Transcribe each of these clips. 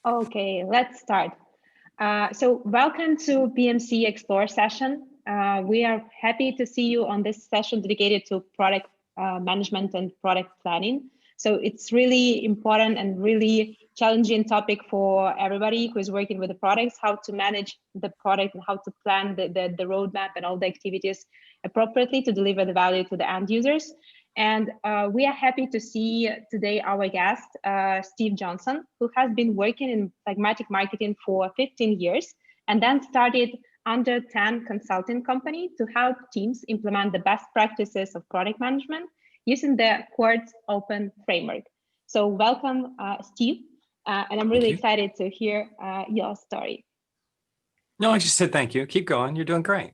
Okay, let's start. So welcome to PMC Explore session. We are happy to see you on this session dedicated to product management and product planning. So it's really important and really challenging topic for everybody who is working with the products, how to manage the product and how to plan the roadmap and all the activities appropriately to deliver the value to the end users. And we are happy to see today our guest, Steve Johnson, who has been working in pragmatic marketing for 15 years and then started under 10 consulting company to help teams implement the best practices of product management using the QuartzOpen framework. So welcome, Steve. And I'm really excited to hear your story. No, I just said thank you. Keep going. You're doing great.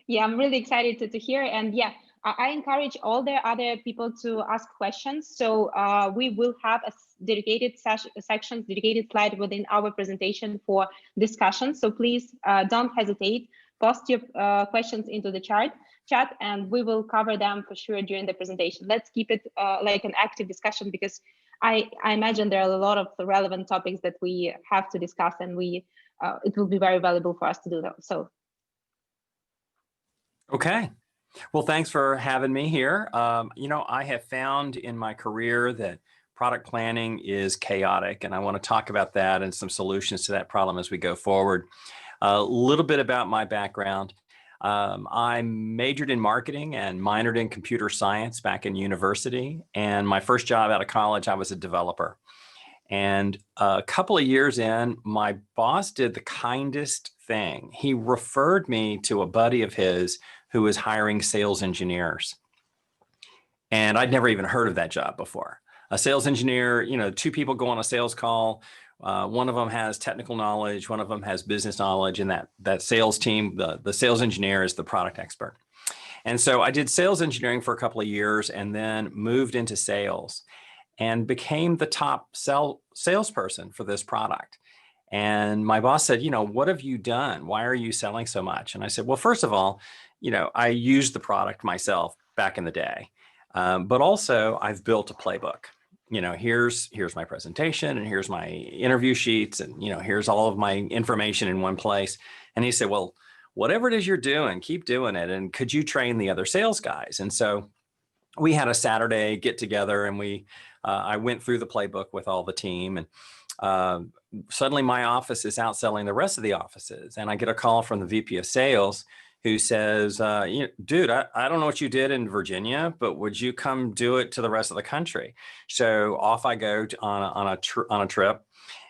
Yeah, I'm really excited to hear. And yeah, I encourage all the other people to ask questions. So we will have a dedicated section, dedicated slide within our presentation for discussion. So please don't hesitate, post your questions into the chat, and we will cover them for sure during the presentation. Let's keep it like an active discussion because I imagine there are a lot of relevant topics that we have to discuss, and it will be very valuable for us to do that. So. Okay. Well, thanks for having me here. I have found in my career that product planning is chaotic, and I want to talk about that and some solutions to that problem as we go forward. A little bit about my background. I majored in marketing and minored in computer science back in university. And my first job out of college, I was a developer. And a couple of years in, my boss did the kindest thing. He referred me to a buddy of his who was hiring sales engineers. And I'd never even heard of that job before. A sales engineer, two people go on a sales call. One of them has technical knowledge, one of them has business knowledge, and that sales team, the sales engineer is the product expert. And so I did sales engineering for a couple of years and then moved into sales and became the top salesperson for this product. And my boss said, what have you done? Why are you selling so much? And I said, well, first of all, I used the product myself back in the day, but also I've built a playbook. Here's my presentation and here's my interview sheets and, here's all of my information in one place. And he said, well, whatever it is you're doing, keep doing it. And could you train the other sales guys? And so we had a Saturday get together and I went through the playbook with all the team, and suddenly my office is outselling the rest of the offices. And I get a call from the VP of sales who says, dude, I don't know what you did in Virginia, but would you come do it to the rest of the country? So off I go on a trip.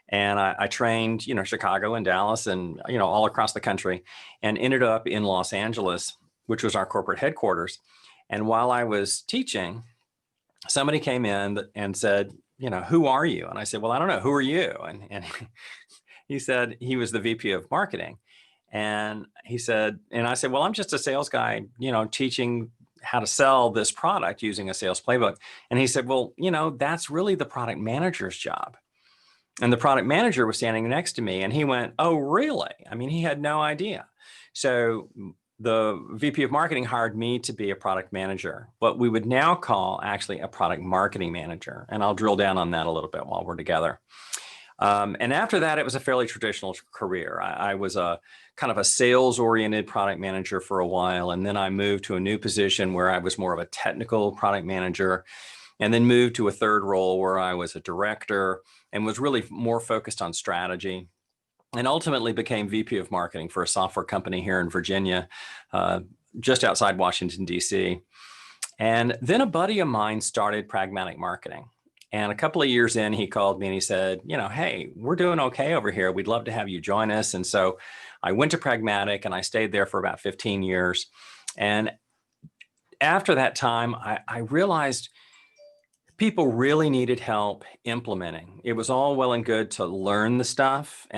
And I trained, Chicago and Dallas and, all across the country, and ended up in Los Angeles, which was our corporate headquarters. And while I was teaching, somebody came in and said, who are you? And I said, well, I don't know. Who are you? And he said he was the VP of marketing. And he said, and I said, well, I'm just a sales guy, teaching how to sell this product using a sales playbook. And he said, well, that's really the product manager's job. And the product manager was standing next to me and he went, oh, really? I mean, he had no idea. So the VP of marketing hired me to be a product manager, what we would now call actually a product marketing manager. And I'll drill down on that a little bit while we're together. And after that, it was a fairly traditional career. I was a kind of a sales-oriented product manager for a while. And then I moved to a new position where I was more of a technical product manager, and then moved to a third role where I was a director and was really more focused on strategy, and ultimately became VP of marketing for a software company here in Virginia, just outside Washington, DC. And then a buddy of mine started Pragmatic Marketing. And a couple of years in, he called me and he said, hey, we're doing okay over here. We'd love to have you join us. And so I went to Pragmatic and I stayed there for about 15 years. And after that time, I realized people really needed help implementing. It was all well and good to learn the stuff,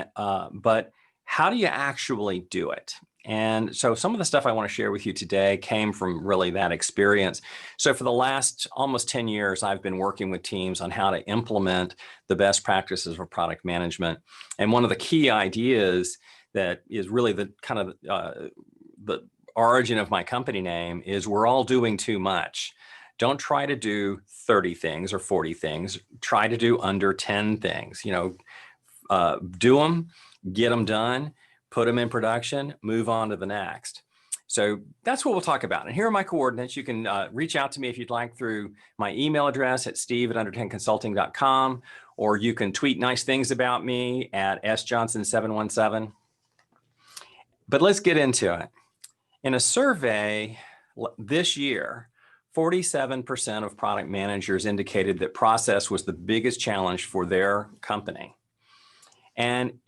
but how do you actually do it? And so some of the stuff I want to share with you today came from really that experience. So for the last almost 10 years, I've been working with teams on how to implement the best practices of product management. And one of the key ideas that is really the kind of the origin of my company name is we're all doing too much. Don't try to do 30 things or 40 things. Try to do under 10 things. Do them, get them done, put them in production, move on to the next. So that's what we'll talk about. And here are my coordinates. You can reach out to me if you'd like through my email address at steve@under10consulting.com, or you can tweet nice things about me at sjohnson717. But let's get into it. In a survey this year, 47% of product managers indicated that process was the biggest challenge for their company. And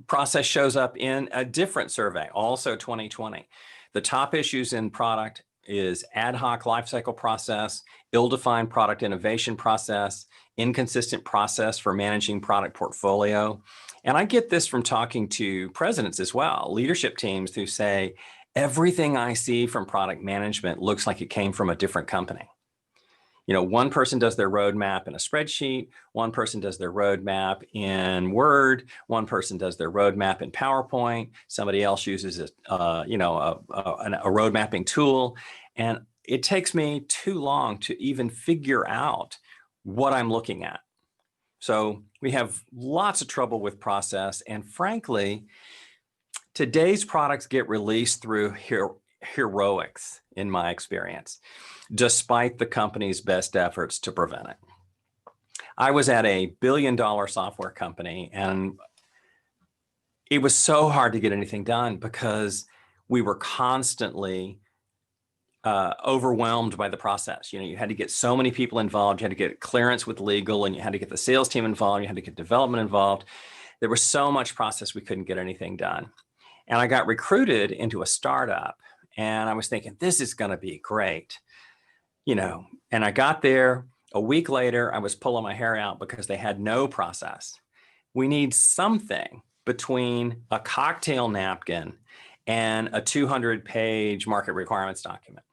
process shows up in a different survey, also 2020. The top issues in product is ad hoc lifecycle process, ill-defined product innovation process, inconsistent process for managing product portfolio. And I get this from talking to presidents as well, leadership teams who say, everything I see from product management looks like it came from a different company. One person does their roadmap in a spreadsheet, one person does their roadmap in Word, one person does their roadmap in PowerPoint, somebody else uses a road mapping tool. And it takes me too long to even figure out what I'm looking at. So we have lots of trouble with process. And frankly, today's products get released through heroics, in my experience, despite the company's best efforts to prevent it. I was at a billion-dollar software company, and it was so hard to get anything done because we were constantly overwhelmed by the process. You had to get so many people involved, you had to get clearance with legal, and you had to get the sales team involved, you had to get development involved. There was so much process, we couldn't get anything done. And I got recruited into a startup, and I was thinking, this is going to be great. And I got there. A week later, I was pulling my hair out because they had no process. We need something between a cocktail napkin and a 200-page market requirements document.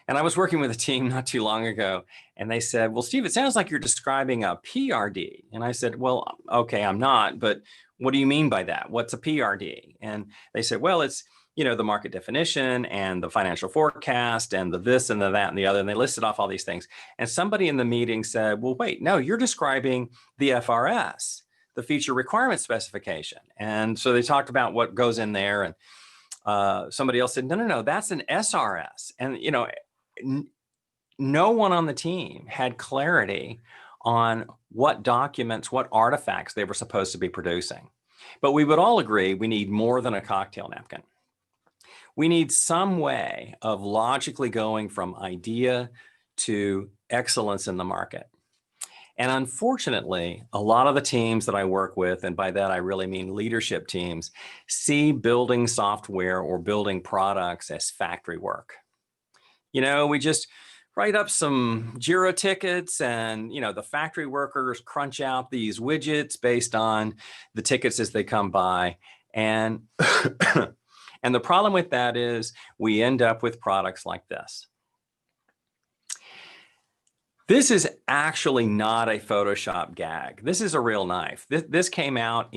And I was working with a team not too long ago, and they said, well, Steve, it sounds like you're describing a PRD. And I said, well, okay, I'm not, but what do you mean by that? What's a PRD? And they said, well, it's the market definition and the financial forecast and the this and the that and the other. And they listed off all these things. And somebody in the meeting said, well, wait, no, you're describing the FRS, the feature requirement specification. And so they talked about what goes in there. And somebody else said, no, that's an SRS. And, no one on the team had clarity on what documents, what artifacts they were supposed to be producing. But we would all agree we need more than a cocktail napkin. We need some way of logically going from idea to excellence in the market. And unfortunately, a lot of the teams that I work with, and by that I really mean leadership teams, see building software or building products as factory work. We just write up some Jira tickets and, the factory workers crunch out these widgets based on the tickets as they come by. And, and the problem with that is we end up with products like this. This is actually not a Photoshop gag. This is a real knife. This came out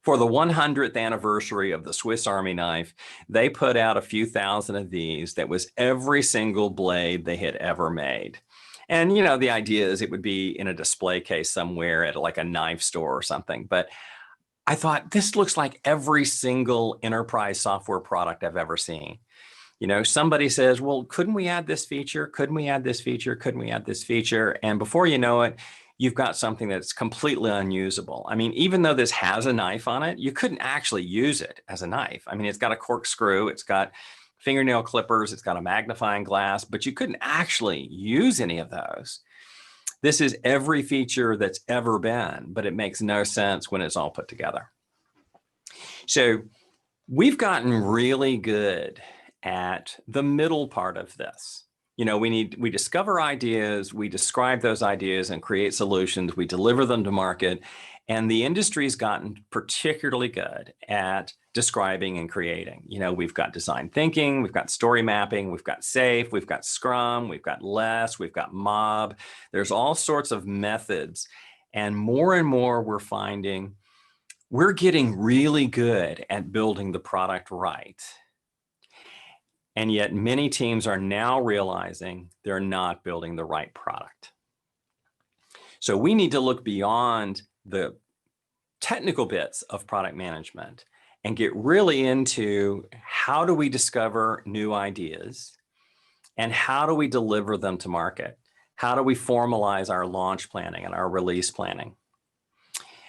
for the 100th anniversary of the Swiss Army knife. They put out a few thousand of these. That was every single blade they had ever made. And, the idea is it would be in a display case somewhere at like a knife store or something. But I thought, this looks like every single enterprise software product I've ever seen. Somebody says, well, couldn't we add this feature? Couldn't we add this feature? Couldn't we add this feature? And before you know it, you've got something that's completely unusable. I mean, even though this has a knife on it, you couldn't actually use it as a knife. I mean, it's got a corkscrew, it's got fingernail clippers, it's got a magnifying glass, but you couldn't actually use any of those. This is every feature that's ever been, but it makes no sense when it's all put together. So we've gotten really good at the middle part of this. We discover ideas, we describe those ideas and create solutions, we deliver them to market, and the industry's gotten particularly good at describing and creating. We've got design thinking, we've got story mapping, we've got SAFe, we've got Scrum, we've got LESS, we've got Mob. There's all sorts of methods, and more we're finding we're getting really good at building the product right. And yet many teams are now realizing they're not building the right product. So we need to look beyond the technical bits of product management and get really into how do we discover new ideas and how do we deliver them to market? How do we formalize our launch planning and our release planning?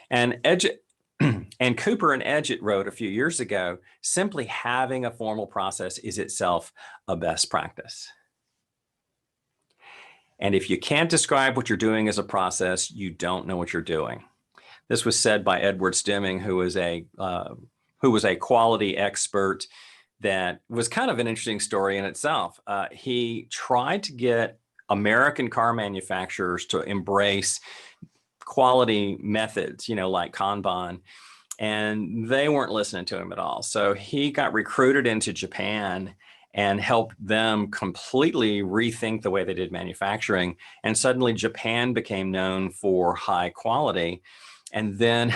And and Cooper and Edgett wrote a few years ago, simply having a formal process is itself a best practice. And if you can't describe what you're doing as a process, you don't know what you're doing. This was said by Edward Stimming, who was a quality expert. That was kind of an interesting story in itself. He tried to get American car manufacturers to embrace quality methods, like Kanban, and they weren't listening to him at all. So he got recruited into Japan and helped them completely rethink the way they did manufacturing. And suddenly Japan became known for high quality. And then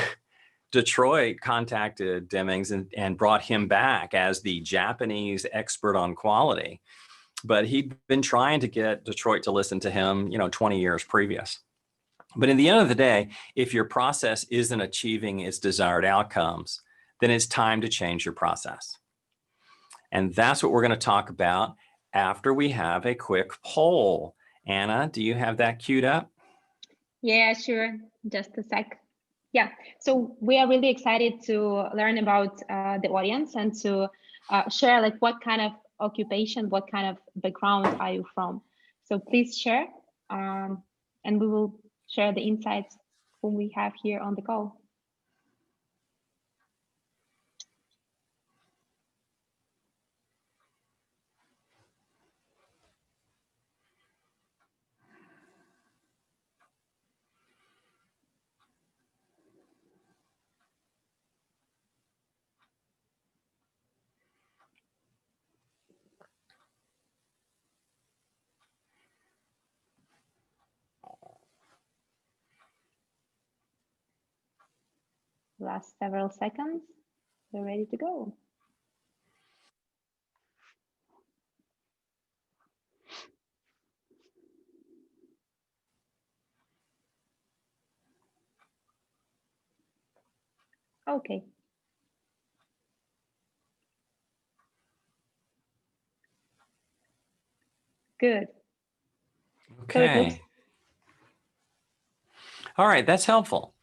Detroit contacted Demings and brought him back as the Japanese expert on quality. But he'd been trying to get Detroit to listen to him, 20 years previous. But in the end of the day, if your process isn't achieving its desired outcomes, then it's time to change your process. And that's what we're going to talk about after we have a quick poll. Anna, do you have that queued up? Yeah, sure. Just a sec. Yeah, so we are really excited to learn about the audience and to share like what kind of occupation, what kind of background are you from? So please share, and we will share the insights whom we have here on the call. Last several seconds, we're ready to go. Okay. Good. Okay. So All right, that's helpful.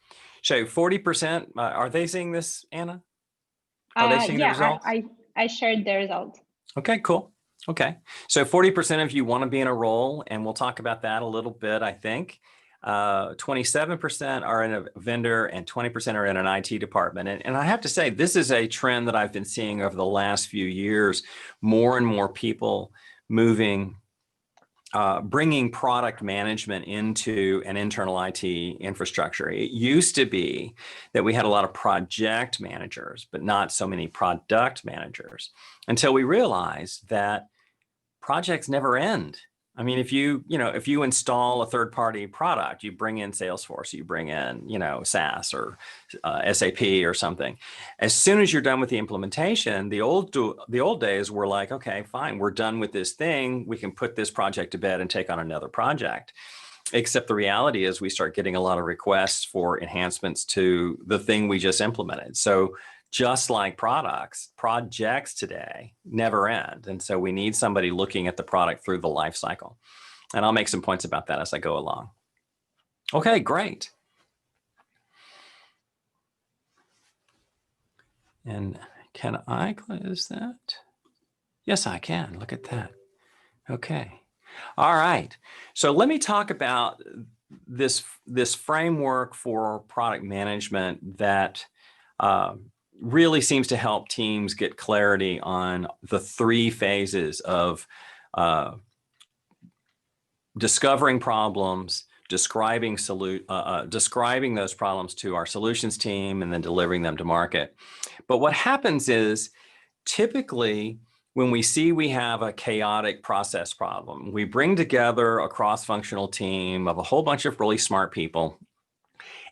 So 40%, are they seeing this, Anna? Are they seeing the results? I shared the result. Okay, cool. Okay, so 40% of you want to be in a role, and we'll talk about that a little bit, I think. 27% are in a vendor and 20% are in an IT department. And I have to say, this is a trend that I've been seeing over the last few years, more and more people moving, bringing product management into an internal IT infrastructure. It used to be that we had a lot of project managers, but not so many product managers, until we realized that projects never end. I mean, if you install a third-party product, you bring in Salesforce, you bring in, SaaS or SAP or something. As soon as you're done with the implementation, the old days were like, okay, fine, we're done with this thing. We can put this project to bed and take on another project. Except the reality is we start getting a lot of requests for enhancements to the thing we just implemented. So just like projects today never end. And so we need somebody looking at the product through the life cycle. And I'll make some points about that as I go along. Okay, great. And can I close that? Yes, I can. Look at that. Okay. All right. So let me talk about this framework for product management that really seems to help teams get clarity on the three phases of discovering problems, describing those problems to our solutions team, and then delivering them to market. But what happens is typically when we see we have a chaotic process problem, we bring together a cross-functional team of a whole bunch of really smart people,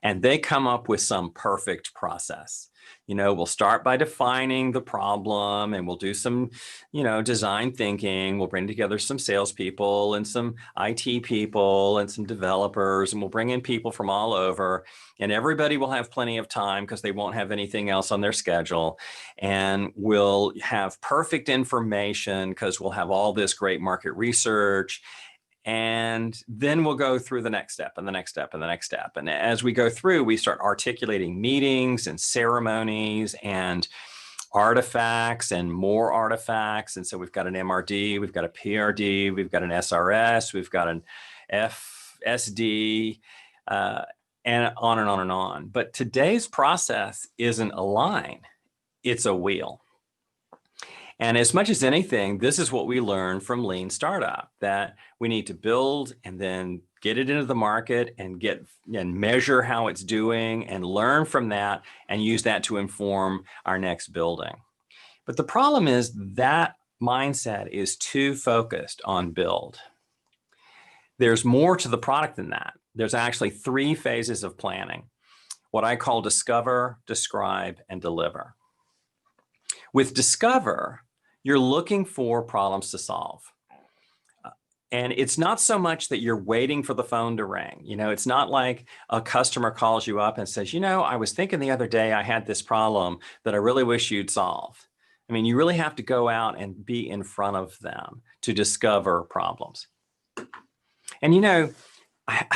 And they come up with some perfect process. We'll start by defining the problem, and we'll do some, design thinking. We'll bring together some salespeople and some IT people and some developers, and we'll bring in people from all over, and everybody will have plenty of time because they won't have anything else on their schedule. And we'll have perfect information because we'll have all this great market research. And then we'll go through the next step and the next step and the next step. And as we go through, we start articulating meetings and ceremonies and artifacts and more artifacts. And so we've got an MRD, we've got a PRD, we've got an SRS, we've got an FSD, and on and on and on. But today's process isn't a line, it's a wheel. And as much as anything, this is what we learned from Lean Startup, that we need to build and then get it into the market and measure how it's doing and learn from that and use that to inform our next building. But the problem is that mindset is too focused on build. There's more to the product than that. There's actually 3 phases of planning, what I call discover, describe, and deliver. With discover, you're looking for problems to solve. And it's not so much that you're waiting for the phone to ring. It's not like a customer calls you up and says, I was thinking the other day I had this problem that I really wish you'd solve. I mean, you really have to go out and be in front of them to discover problems. And I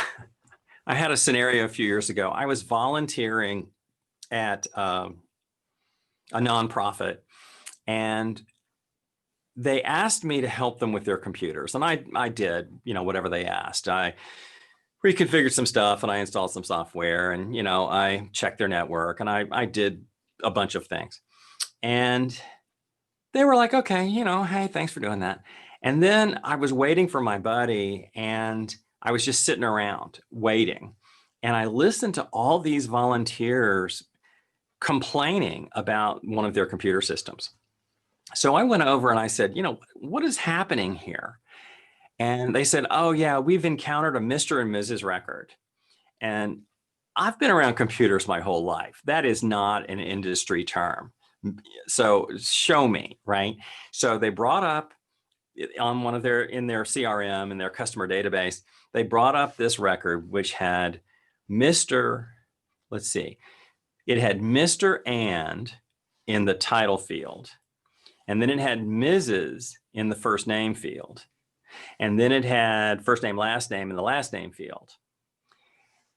had a scenario a few years ago. I was volunteering at a nonprofit, and they asked me to help them with their computers. And I did, whatever they asked. I reconfigured some stuff and I installed some software, and, I checked their network, and I did a bunch of things. And they were like, okay, hey, thanks for doing that. And then I was waiting for my buddy, and I was just sitting around waiting. And I listened to all these volunteers complaining about one of their computer systems. So I went over and I said, what is happening here? And they said, oh yeah, we've encountered a Mr. and Mrs. record. And I've been around computers my whole life. That is not an industry term. So show me, right? So they brought up on in their CRM, in their customer database, they brought up this record, which had Mr. Let's see, it had Mr. and in the title field. And then it had Mrs. in the first name field. And then it had first name, last name in the last name field.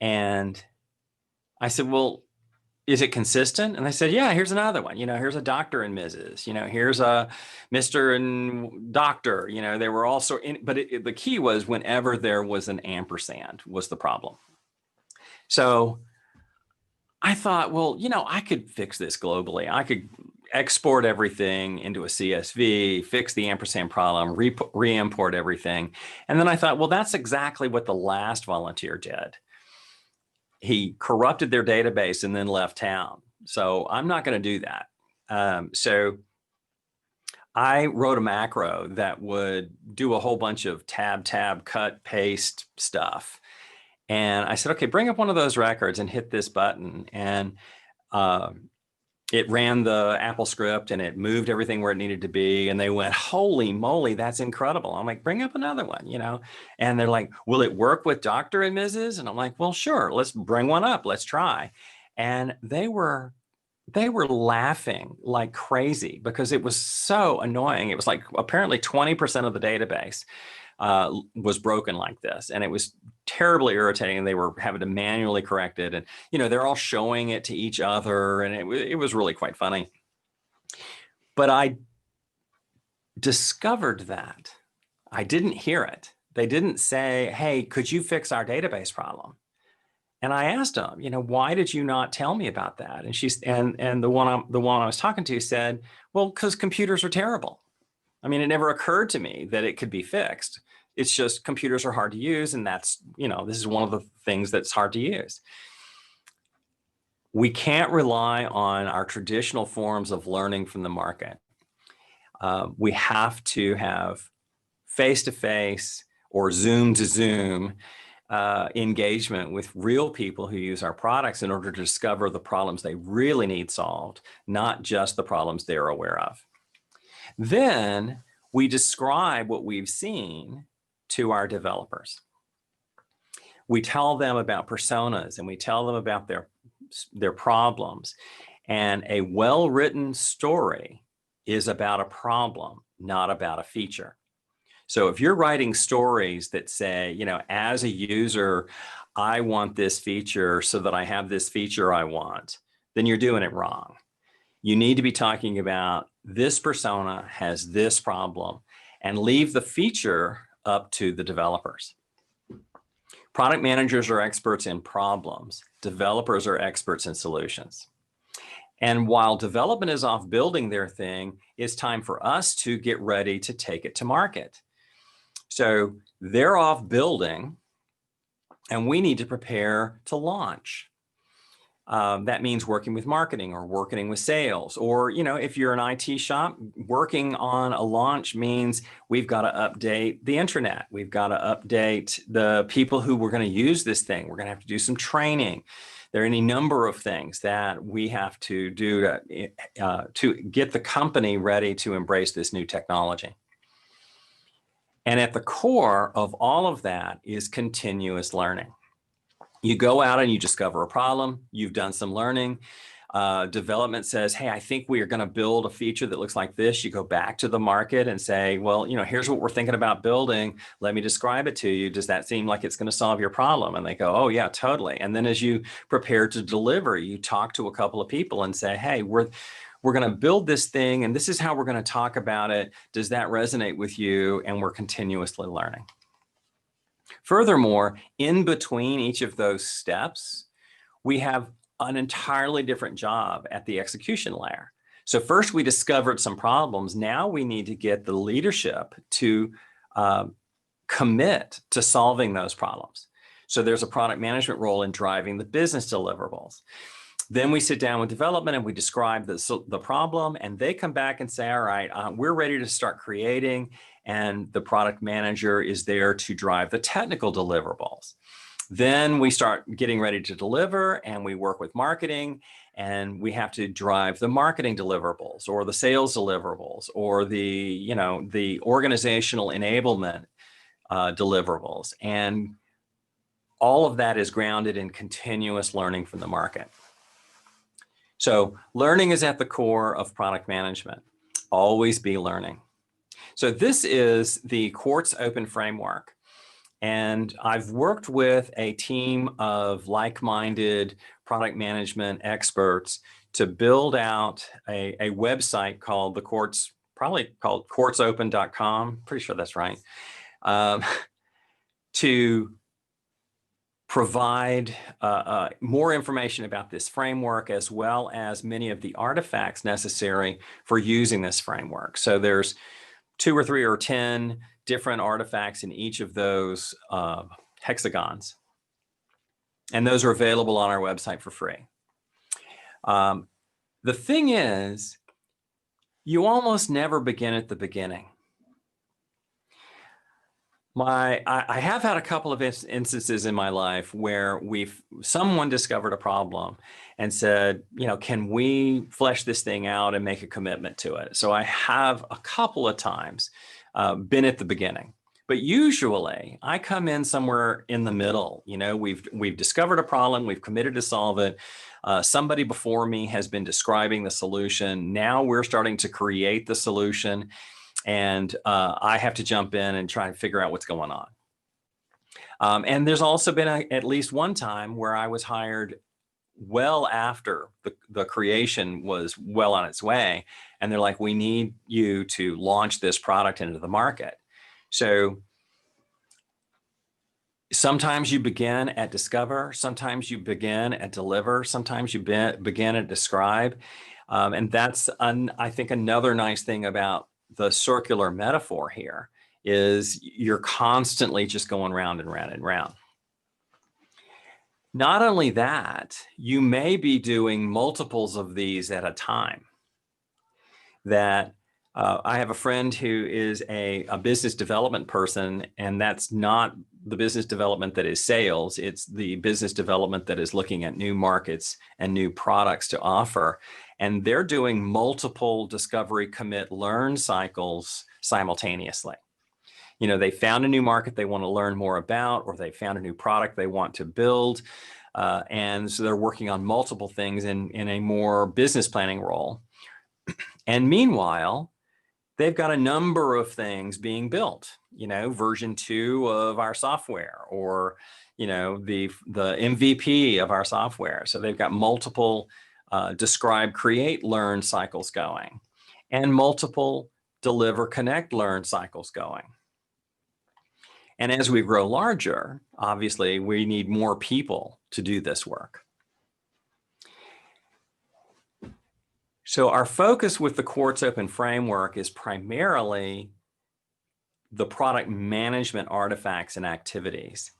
And I said, well, is it consistent? And they said, yeah, here's another one. Here's a Dr. and Mrs. Here's a Mr. and Dr. They were also but the key was whenever there was an ampersand was the problem. So I thought, well, I could fix this globally. I could export everything into a CSV, fix the ampersand problem, re-import everything. And then I thought, well, that's exactly what the last volunteer did. He corrupted their database and then left town. So I'm not going to do that. So I wrote a macro that would do a whole bunch of tab, cut, paste stuff. And I said, okay, bring up one of those records and hit this button. And it ran the Apple script and it moved everything where it needed to be. And they went, holy moly, that's incredible. I'm like, bring up another one, and they're like, will it work with Dr. and Mrs.? And I'm like, well, sure, let's bring one up. Let's try. And they were laughing like crazy because it was so annoying. It was like apparently 20% of the database was broken like this. And it was terribly irritating. They were having to manually correct it. And, they're all showing it to each other. And it was really quite funny. But I discovered that. I didn't hear it. They didn't say, hey, could you fix our database problem? And I asked them, why did you not tell me about that? And and the one I was talking to said, well, because computers are terrible. I mean, it never occurred to me that it could be fixed. It's just computers are hard to use. And that's, this is one of the things that's hard to use. We can't rely on our traditional forms of learning from the market. We have to have face-to-face or Zoom to Zoom engagement with real people who use our products in order to discover the problems they really need solved, not just the problems they're aware of. Then we describe what we've seen to our developers. We tell them about personas and we tell them about their problems. And a well-written story is about a problem, not about a feature. So if you're writing stories that say, you know, as a user, I want this feature so that I have this feature I want, then you're doing it wrong. You need to be talking about this persona has this problem and leave the feature up to the developers. Product managers are experts in problems. Developers are experts in solutions. And while development is off building their thing, it's time for us to get ready to take it to market. So they're off building and we need to prepare to launch. That means working with marketing or working with sales, or, you know, if you're an IT shop, working on a launch means we've got to update the intranet. We've got to update the people who were going to use this thing. We're going to have to do some training. There are any number of things that we have to do to get the company ready to embrace this new technology. And at the core of all of that is continuous learning. You go out and you discover a problem, you've done some learning, development says, hey, I think we are going to build a feature that looks like this. You go back to the market and say, well, you know, here's what we're thinking about building. Let me describe it to you. Does that seem like it's going to solve your problem? And they go, oh yeah, totally. And then as you prepare to deliver, you talk to a couple of people and say, hey, we're going to build this thing and this is how we're going to talk about it. Does that resonate with you? And we're continuously learning. Furthermore, in between each of those steps, we have an entirely different job at the execution layer. So first we discovered some problems. Now we need to get the leadership to commit to solving those problems. So there's a product management role in driving the business deliverables. Then we sit down with development and we describe the problem and they come back and say, all right, we're ready to start creating, and the product manager is there to drive the technical deliverables. Then we start getting ready to deliver and we work with marketing and we have to drive the marketing deliverables or the sales deliverables or the organizational enablement deliverables. And all of that is grounded in continuous learning from the market. So learning is at the core of product management. Always be learning. So this is the QuartzOpen framework. And I've worked with a team of like-minded product management experts to build out a website called probably called QuartzOpen.com. Pretty sure that's right. To provide more information about this framework, as well as many of the artifacts necessary for using this framework. So there's 2 or 3 or 10 different artifacts in each of those hexagons. And those are available on our website for free. The thing is, you almost never begin at the beginning. I have had a couple of instances in my life where someone discovered a problem and said, you know, can we flesh this thing out and make a commitment to it? So I have a couple of times been at the beginning, but usually I come in somewhere in the middle. You know, we've discovered a problem, we've committed to solve it. Somebody before me has been describing the solution. Now we're starting to create the solution. And I have to jump in and try and figure out what's going on. And there's also been at least one time where I was hired well after the creation was well on its way. And they're like, we need you to launch this product into the market. So sometimes you begin at discover, sometimes you begin at deliver, sometimes you begin at describe. And that's, I think, another nice thing about the circular metaphor here is you're constantly just going round and round and round. Not only that, you may be doing multiples of these at a time. That I have a friend who is a business development person, and that's not the business development that is sales. It's the business development that is looking at new markets and new products to offer. And they're doing multiple discovery, commit, learn cycles simultaneously. You know, they found a new market they want to learn more about, or they found a new product they want to build. And so they're working on multiple things in a more business planning role. And meanwhile, they've got a number of things being built, you know, version 2 of our software, or, you know, the MVP of our software. So they've got multiple describe, create, learn cycles going, and multiple deliver, connect, learn cycles going. And as we grow larger, obviously, we need more people to do this work. So our focus with the QuartzOpen framework is primarily the product management artifacts and activities.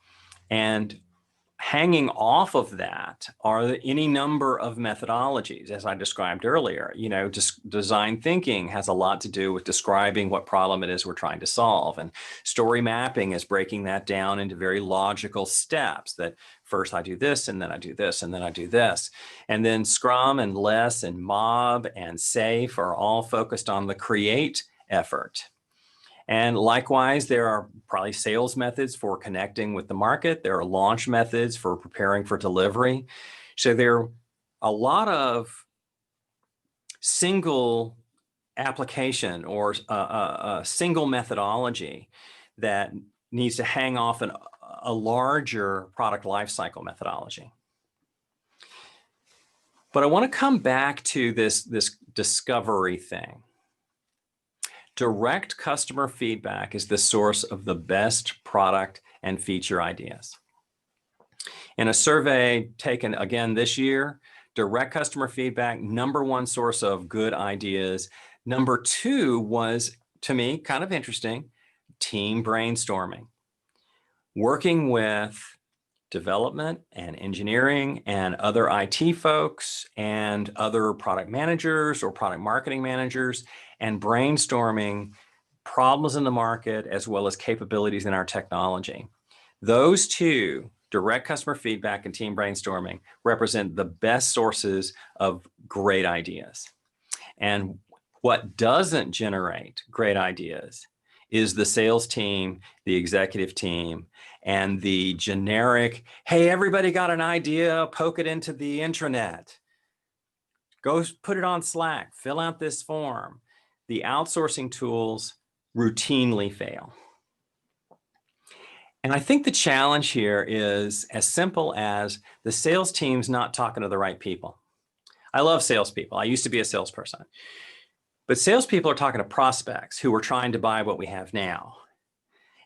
And hanging off of that are any number of methodologies, as I described earlier. You know, just design thinking has a lot to do with describing what problem it is we're trying to solve. And story mapping is breaking that down into very logical steps, that first I do this, and then I do this, and then I do this. And then Scrum and Less and Mob and Safe are all focused on the create effort. And likewise, there are probably sales methods for connecting with the market. There are launch methods for preparing for delivery. So there are a lot of single application or a single methodology that needs to hang off a larger product lifecycle methodology. But I want to come back to this discovery thing. Direct customer feedback is the source of the best product and feature ideas. In a survey taken again this year, direct customer feedback, #1 source of good ideas. #2 was, to me, kind of interesting, team brainstorming. Working with development and engineering and other IT folks and other product managers or product marketing managers, and brainstorming problems in the market as well as capabilities in our technology. Those two, direct customer feedback and team brainstorming, represent the best sources of great ideas. And what doesn't generate great ideas is the sales team, the executive team, and the generic, hey, everybody got an idea, poke it into the intranet. Go put it on Slack, fill out this form. The outsourcing tools routinely fail. And I think the challenge here is as simple as the sales team's not talking to the right people. I love salespeople. I used to be a salesperson. But salespeople are talking to prospects who are trying to buy what we have now.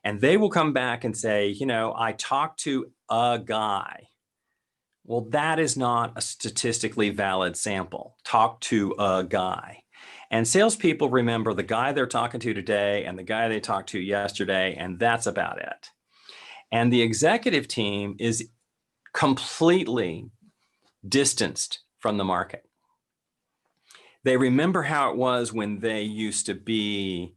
And they will come back and say, you know, I talked to a guy. Well, that is not a statistically valid sample. Talk to a guy. And salespeople remember the guy they're talking to today and the guy they talked to yesterday, and that's about it. And the executive team is completely distanced from the market. They remember how it was when they used to be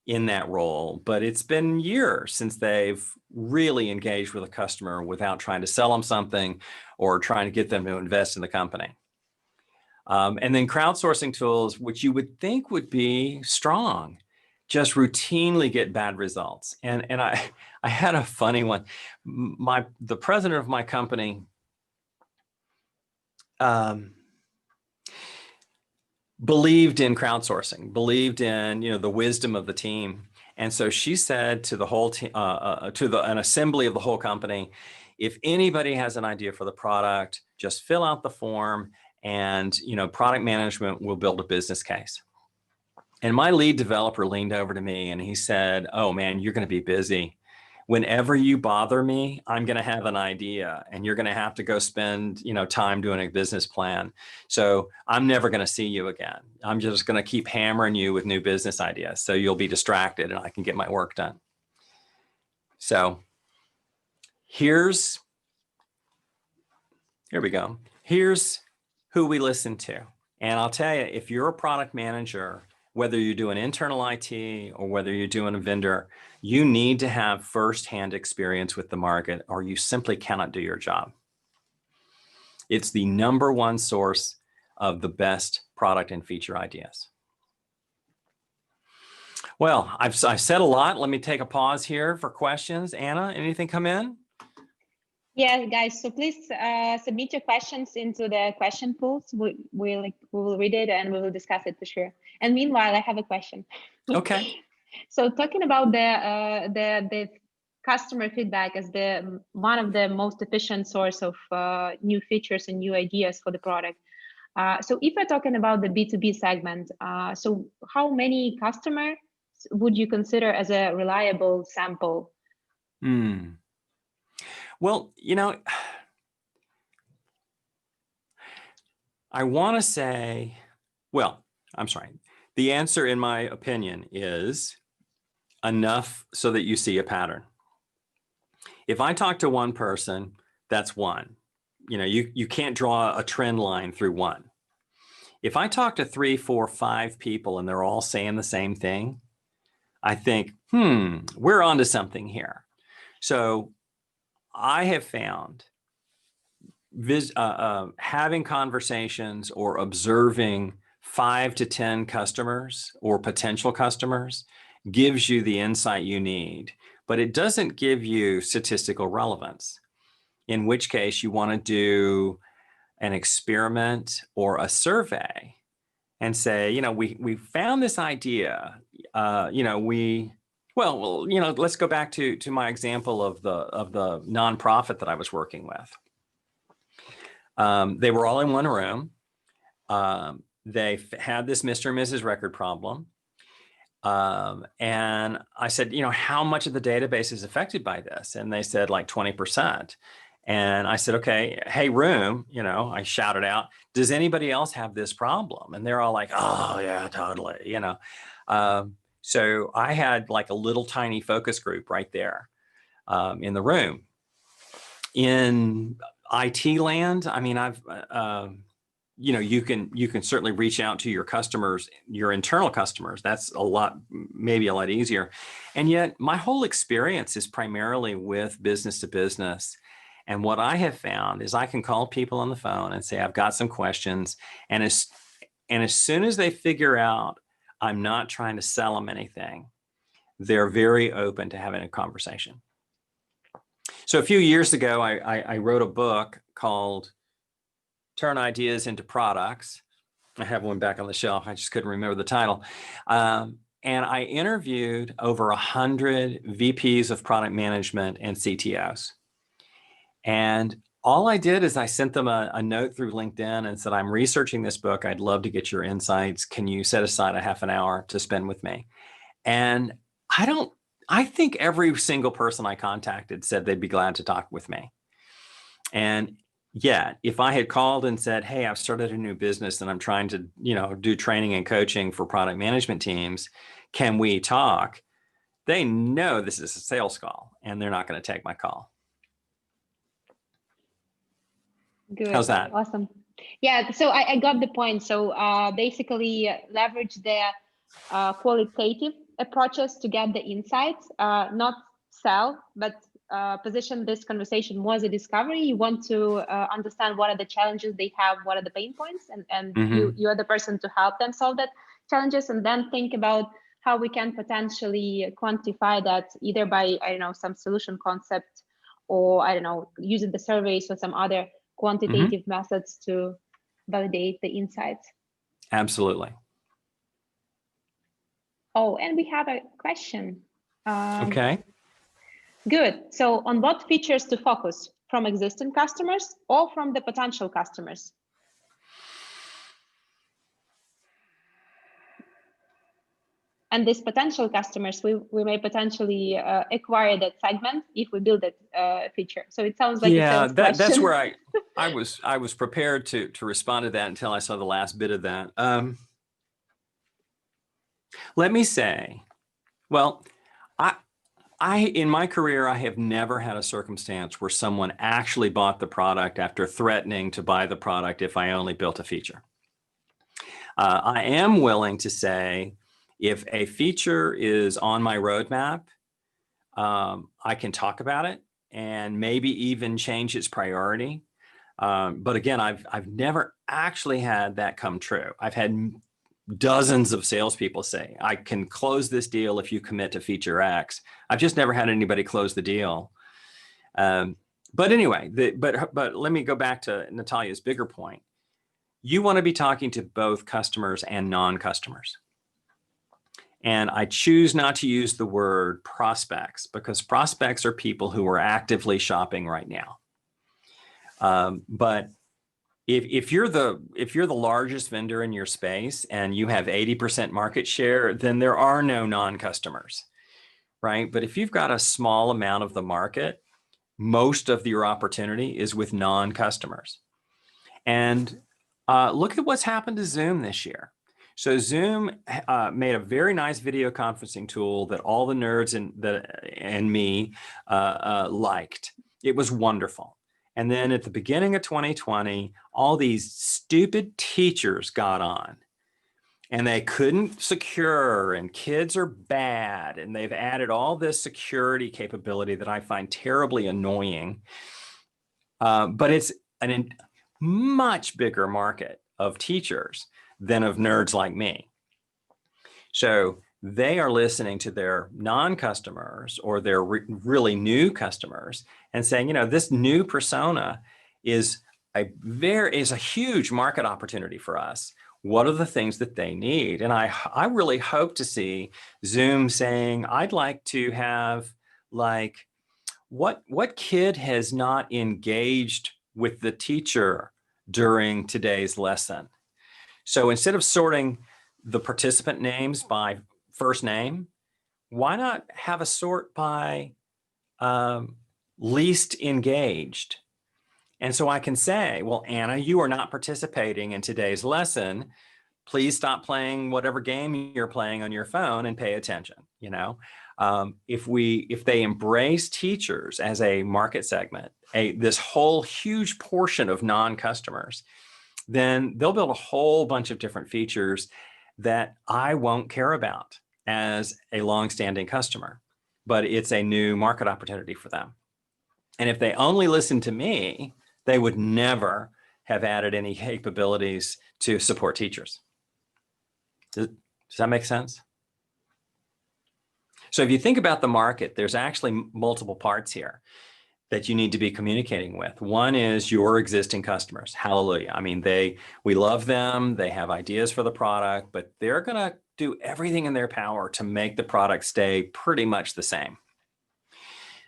in that role, but it's been years since they've really engaged with a customer without trying to sell them something or trying to get them to invest in the company. And then crowdsourcing tools, which you would think would be strong, just routinely get bad results. And I had a funny one. The president of my company believed in crowdsourcing, believed in, you know, the wisdom of the team. And so she said to the whole team, an assembly of the whole company, if anybody has an idea for the product, just fill out the form, and, you know, product management will build a business case. And my lead developer leaned over to me and he said, oh man, you're going to be busy. Whenever you bother me, I'm going to have an idea and you're going to have to go spend, you know, time doing a business plan. So I'm never going to see you again. I'm just going to keep hammering you with new business ideas. So you'll be distracted and I can get my work done. So here we go. Here's who we listen to. And I'll tell you, if you're a product manager whether you're doing internal IT or whether you're doing a vendor, you need to have firsthand experience with the market or you simply cannot do your job. It's the number one source of the best product and feature ideas. Well, I've said a lot. Let me take a pause here for questions. Anna, anything come in? Yeah, guys, so please submit your questions into the question pools. We will read it and we will discuss it for sure. And meanwhile, I have a question. Okay. So talking about the customer feedback as one of the most efficient source of new features and new ideas for the product. So if we're talking about the B2B segment, so how many customers would you consider as a reliable sample? Well, you know, I want to say, well, I'm sorry. The answer, in my opinion, is enough so that you see a pattern. If I talk to one person, that's one. You know, you can't draw a trend line through one. If I talk to 3, 4, 5 people and they're all saying the same thing, I think, we're onto something here. So I have found having conversations or observing 5 to 10 customers or potential customers gives you the insight you need, but it doesn't give you statistical relevance, in which case you want to do an experiment or a survey and say, you know, we found this idea, you know, well, you know, let's go back to my example of the nonprofit that I was working with. They were all in one room. They had this Mr. and Mrs. record problem. And I said, you know, how much of the database is affected by this? And they said like 20%. And I said, okay, hey, room, you know, I shouted out, does anybody else have this problem? And they're all like, oh, yeah, totally, you know. So I had like a little tiny focus group right there in the room. In IT land, I mean, you know, you can certainly reach out to your customers, your internal customers. That's maybe a lot easier. And yet my whole experience is primarily with business to business. And what I have found is I can call people on the phone and say, I've got some questions. And as soon as they figure out I'm not trying to sell them anything, they're very open to having a conversation. So a few years ago, I wrote a book called Turn Ideas into Products. I have one back on the shelf. I just couldn't remember the title. And I interviewed over 100 VPs of product management and CTOs. And all I did is I sent them a note through LinkedIn and said, I'm researching this book. I'd love to get your insights. Can you set aside a half an hour to spend with me? And I think every single person I contacted said they'd be glad to talk with me. And yet, if I had called and said, hey, I've started a new business and I'm trying to, you know, do training and coaching for product management teams, can we talk? They know this is a sales call and they're not going to take my call. Good. How's that? Awesome. Yeah, so I got the point. So basically leverage the qualitative approaches to get the insights, not sell, but position this conversation more as a discovery. You want to understand what are the challenges they have, what are the pain points, and you are the person to help them solve that challenges, and then think about how we can potentially quantify that either by, I don't know, some solution concept, or I don't know, using the surveys or some other quantitative methods to validate the insights. Absolutely. Oh, and we have a question. Okay. Good. So on what features to focus, from existing customers or from the potential customers? And these potential customers, we may potentially acquire that segment if we build that feature. So it sounds like a sales question. That's where I was prepared to respond to that until I saw the last bit of that. Let me say, well, in my career, I have never had a circumstance where someone actually bought the product after threatening to buy the product if I only built a feature. I am willing to say If a feature is on my roadmap, I can talk about it and maybe even change its priority. But again, I've never actually had that come true. I've had dozens of salespeople say, I can close this deal if you commit to feature X. I've just never had anybody close the deal. But anyway, but let me go back to Natalia's bigger point. You want to be talking to both customers and non-customers. And I choose not to use the word prospects because prospects are people who are actively shopping right now. But if you're the largest vendor in your space and you have 80% market share, then there are no non-customers, right? But if you've got a small amount of the market, most of your opportunity is with non-customers. And look at what's happened to Zoom this year. So Zoom made a very nice video conferencing tool that all the nerds and me liked. It was wonderful. And then at the beginning of 2020, all these stupid teachers got on and they couldn't secure, and kids are bad. And they've added all this security capability that I find terribly annoying. But it's a much bigger market of teachers than of nerds like me. So they are listening to their non-customers or their really new customers and saying, you know, this new persona is a huge market opportunity for us. What are the things that they need? And I really hope to see Zoom saying, I'd like to have like, what kid has not engaged with the teacher during today's lesson? So instead of sorting the participant names by first name, why not have a sort by least engaged? And so I can say, well, Anna, you are not participating in today's lesson. Please stop playing whatever game you're playing on your phone and pay attention. You know, if they embrace teachers as a market segment, this whole huge portion of non-customers, then they'll build a whole bunch of different features that I won't care about as a long-standing customer, but it's a new market opportunity for them. And if they only listen to me, they would never have added any capabilities to support teachers. Does that make sense? So if you think about the market, there's actually multiple parts here that you need to be communicating with. One is your existing customers. Hallelujah. I mean, we love them. They have ideas for the product, but they're going to do everything in their power to make the product stay pretty much the same.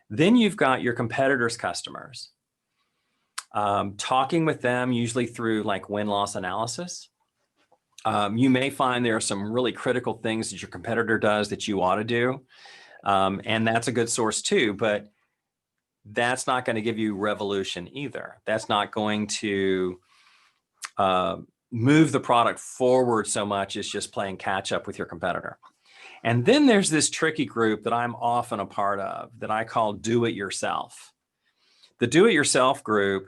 Then you've got your competitors' customers. Talking with them usually through like win-loss analysis. You may find there are some really critical things that your competitor does that you ought to do. And that's a good source too, but that's not going to give you revolution either. That's not going to move the product forward so much as just playing catch up with your competitor. And then there's this tricky group that I'm often a part of that I call do-it-yourself. The do-it-yourself group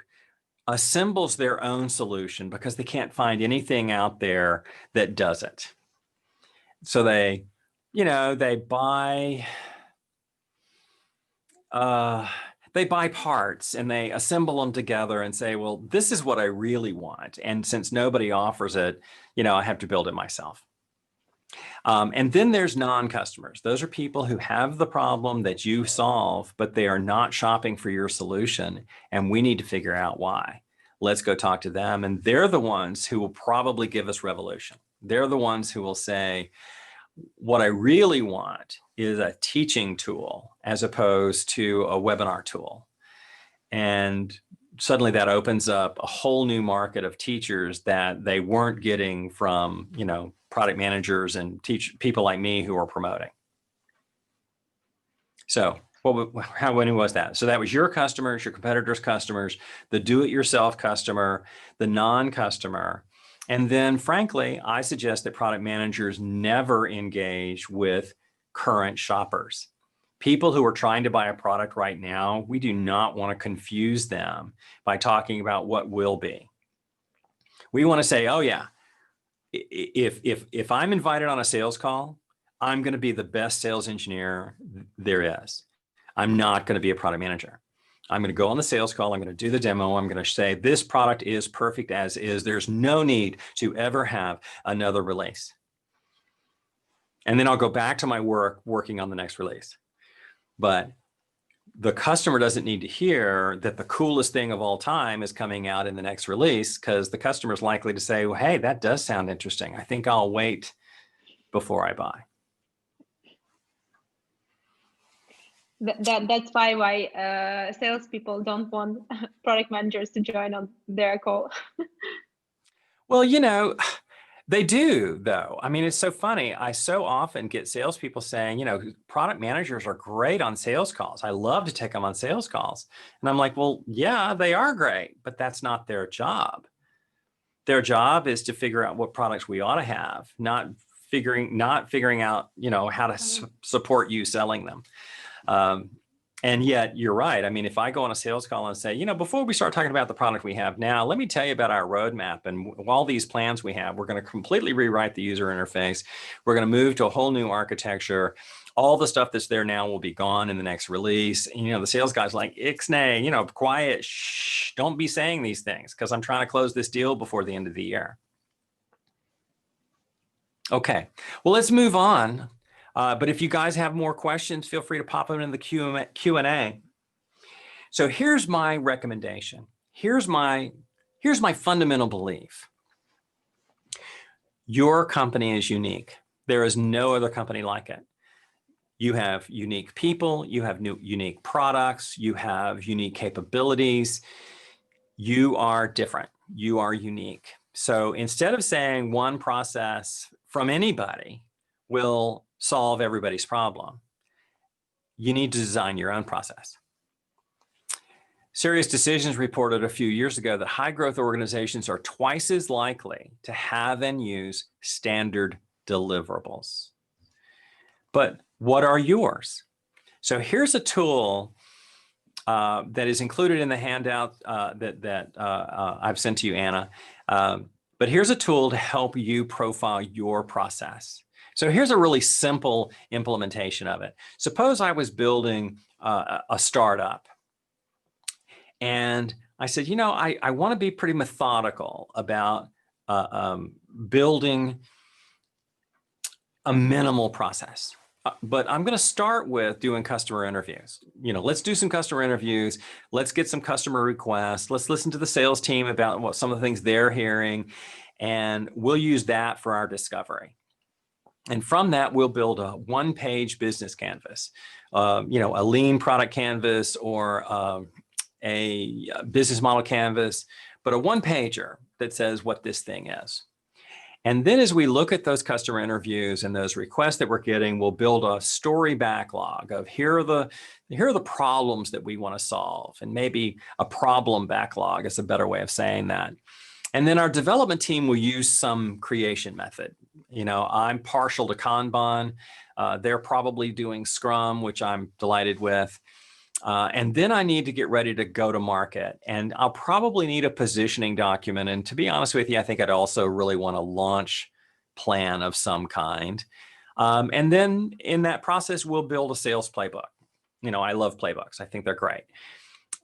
assembles their own solution because they can't find anything out there that does it. So they buy parts and they assemble them together and say, well, this is what I really want. And since nobody offers it, I have to build it myself. And then there's non-customers. Those are people who have the problem that you solve, but they are not shopping for your solution. And we need to figure out why. Let's go talk to them. And they're the ones who will probably give us revolution. They're the ones who will say, what I really want is a teaching tool as opposed to a webinar tool. And suddenly that opens up a whole new market of teachers that they weren't getting from, product managers and people like me who are promoting. So how many was that? So that was your customers, your competitors' customers, the do-it-yourself customer, the non-customer. And then frankly, I suggest that product managers never engage with current shoppers. People who are trying to buy a product right now, we do not want to confuse them by talking about what will be. We want to say, oh yeah, if I'm invited on a sales call I'm going to be the best sales engineer there is. I'm not going to be a product manager. I'm going to go on the sales call. I'm going to do the demo. I'm going to say, this product is perfect as is. There's no need to ever have another release. And then I'll go back to my work working on the next release. But the customer doesn't need to hear that the coolest thing of all time is coming out in the next release, because the customer is likely to say, well, hey, that does sound interesting. I think I'll wait before I buy. That's why salespeople don't want product managers to join on their call. Well, you know, they do, though. I mean, it's so funny. I so often get salespeople saying, you know, product managers are great on sales calls. I love to take them on sales calls. And I'm like, well, yeah, they are great, but that's not their job. Their job is to figure out what products we ought to have, not figuring out, you know, how to support you selling them. And yet you're right. I mean, if I go on a sales call and say, you know, before we start talking about the product we have now, let me tell you about our roadmap and all these plans we have. We're going to completely rewrite the user interface. We're going to move to a whole new architecture. All the stuff that's there now will be gone in the next release. And, you know, the sales guy's like, ixnay, you know, quiet, shh, don't be saying these things because I'm trying to close this deal before the end of the year. Okay, well, let's move on. But if you guys have more questions, feel free to pop them in the Q&A. So here's my recommendation. Here's my fundamental belief. Your company is unique. There is no other company like it. You have unique people, you have unique products, you have unique capabilities. You are different. You are unique. So instead of saying one process from anybody will solve everybody's problem, you need to design your own process. Serious Decisions reported a few years ago that high growth organizations are twice as likely to have and use standard deliverables. But what are yours? So here's a tool that is included in the handout that I've sent to you, Anna. But here's a tool to help you profile your process. So here's a really simple implementation of it. Suppose I was building a startup and I said, you know, I want to be pretty methodical about building a minimal process. But I'm going to start with doing customer interviews. You know, let's do some customer interviews. Let's get some customer requests. Let's listen to the sales team about what some of the things they're hearing. And we'll use that for our discovery. And from that, we'll build a one-page business canvas, you know, a lean product canvas or a business model canvas, but a one-pager that says what this thing is. And then as we look at those customer interviews and those requests that we're getting, we'll build a story backlog of here are the problems that we want to solve, and maybe a problem backlog is a better way of saying that. And then our development team will use some creation method. You know, I'm partial to Kanban. They're probably doing Scrum, which I'm delighted with. And then I need to get ready to go to market. And I'll probably need a positioning document. And to be honest with you, I think I'd also really want a launch plan of some kind. And then in that process, we'll build a sales playbook. You know, I love playbooks. I think they're great.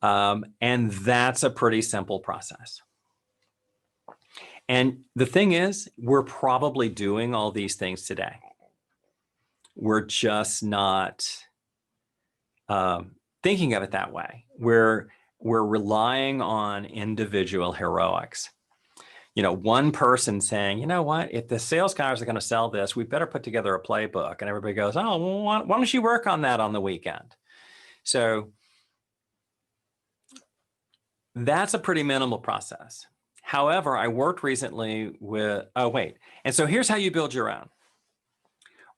And that's a pretty simple process. And the thing is, we're probably doing all these things today. We're just not thinking of it that way. We're relying on individual heroics. You know, one person saying, you know what, if the sales guys are going to sell this, we better put together a playbook. And everybody goes, oh, well, why don't you work on that on the weekend? So that's a pretty minimal process. However, I worked recently with, and so here's how you build your own.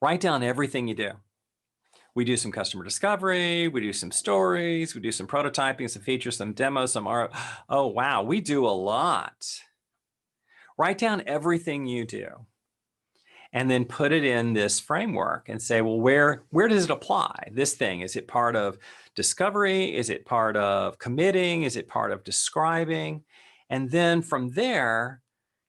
Write down everything you do. We do some customer discovery, we do some stories, we do some prototyping, some features, some demos, oh, wow, we do a lot. Write down everything you do and then put it in this framework and say, well, where does it apply? This thing, is it part of discovery? Is it part of committing? Is it part of describing? And then from there,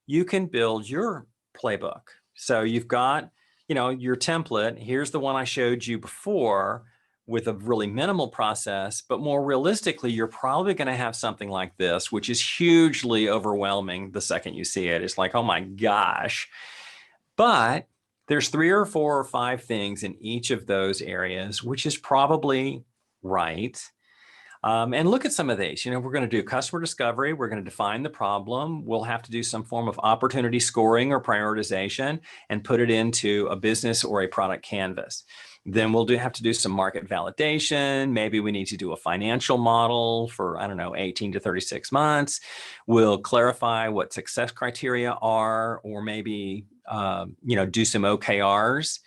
you can build your playbook. So you've got, your template. Here's the one I showed you before with a really minimal process, but more realistically, you're probably going to have something like this, which is hugely overwhelming the second you see it. It's like, oh my gosh. But there's 3 or 4 or 5 things in each of those areas, which is probably right. And look at some of these. We're going to do customer discovery. We're going to define the problem. We'll have to do some form of opportunity scoring or prioritization and put it into a business or a product canvas. Then we'll have to do some market validation. Maybe we need to do a financial model for, I don't know, 18 to 36 months. We'll clarify what success criteria are, or maybe, do some OKRs.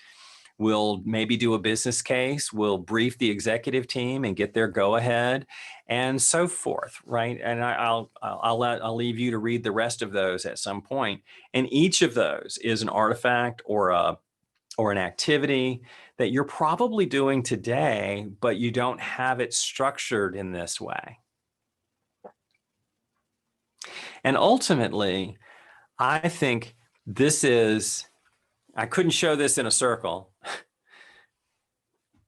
We'll maybe do a business case. We'll brief the executive team and get their go-ahead, and so forth, right? And I'll leave you to read the rest of those at some point. And each of those is an artifact or an activity that you're probably doing today, but you don't have it structured in this way. And ultimately, I think I couldn't show this in a circle.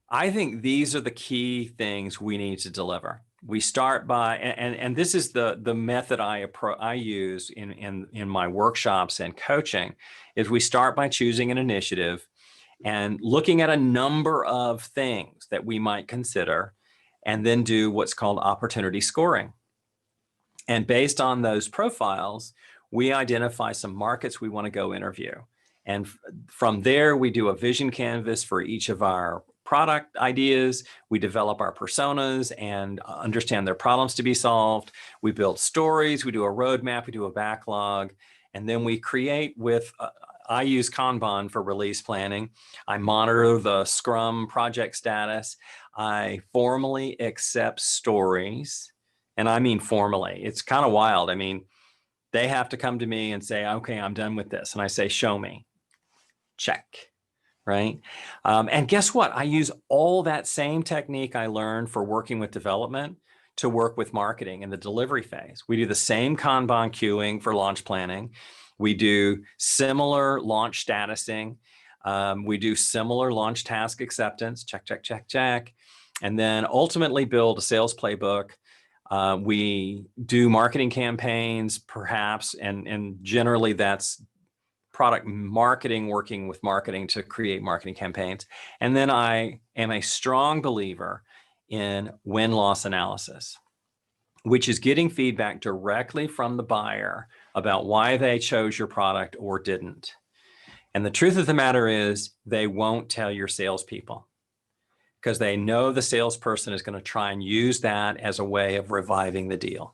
I think these are the key things we need to deliver. We start by, and this is the method I use in my workshops and coaching, is we start by choosing an initiative and looking at a number of things that we might consider, and then do what's called opportunity scoring. And based on those profiles, we identify some markets we want to go interview. And from there, we do a vision canvas for each of our product ideas. We develop our personas and understand their problems to be solved. We build stories, we do a roadmap, we do a backlog, and then we create with, I use Kanban for release planning. I monitor the Scrum project status. I formally accept stories, and I mean formally. It's kind of wild. I mean, they have to come to me and say, okay, I'm done with this. And I say, show me. Check, right? And guess what? I use all that same technique I learned for working with development to work with marketing in the delivery phase. We do the same Kanban queuing for launch planning. We do similar launch statusing. We do similar launch task acceptance, check, check, check, check. And then ultimately build a sales playbook. We do marketing campaigns, perhaps, and generally that's product marketing working with marketing to create marketing campaigns. And then I am a strong believer in win-loss analysis, which is getting feedback directly from the buyer about why they chose your product or didn't. And the truth of the matter is they won't tell your salespeople because they know the salesperson is going to try and use that as a way of reviving the deal.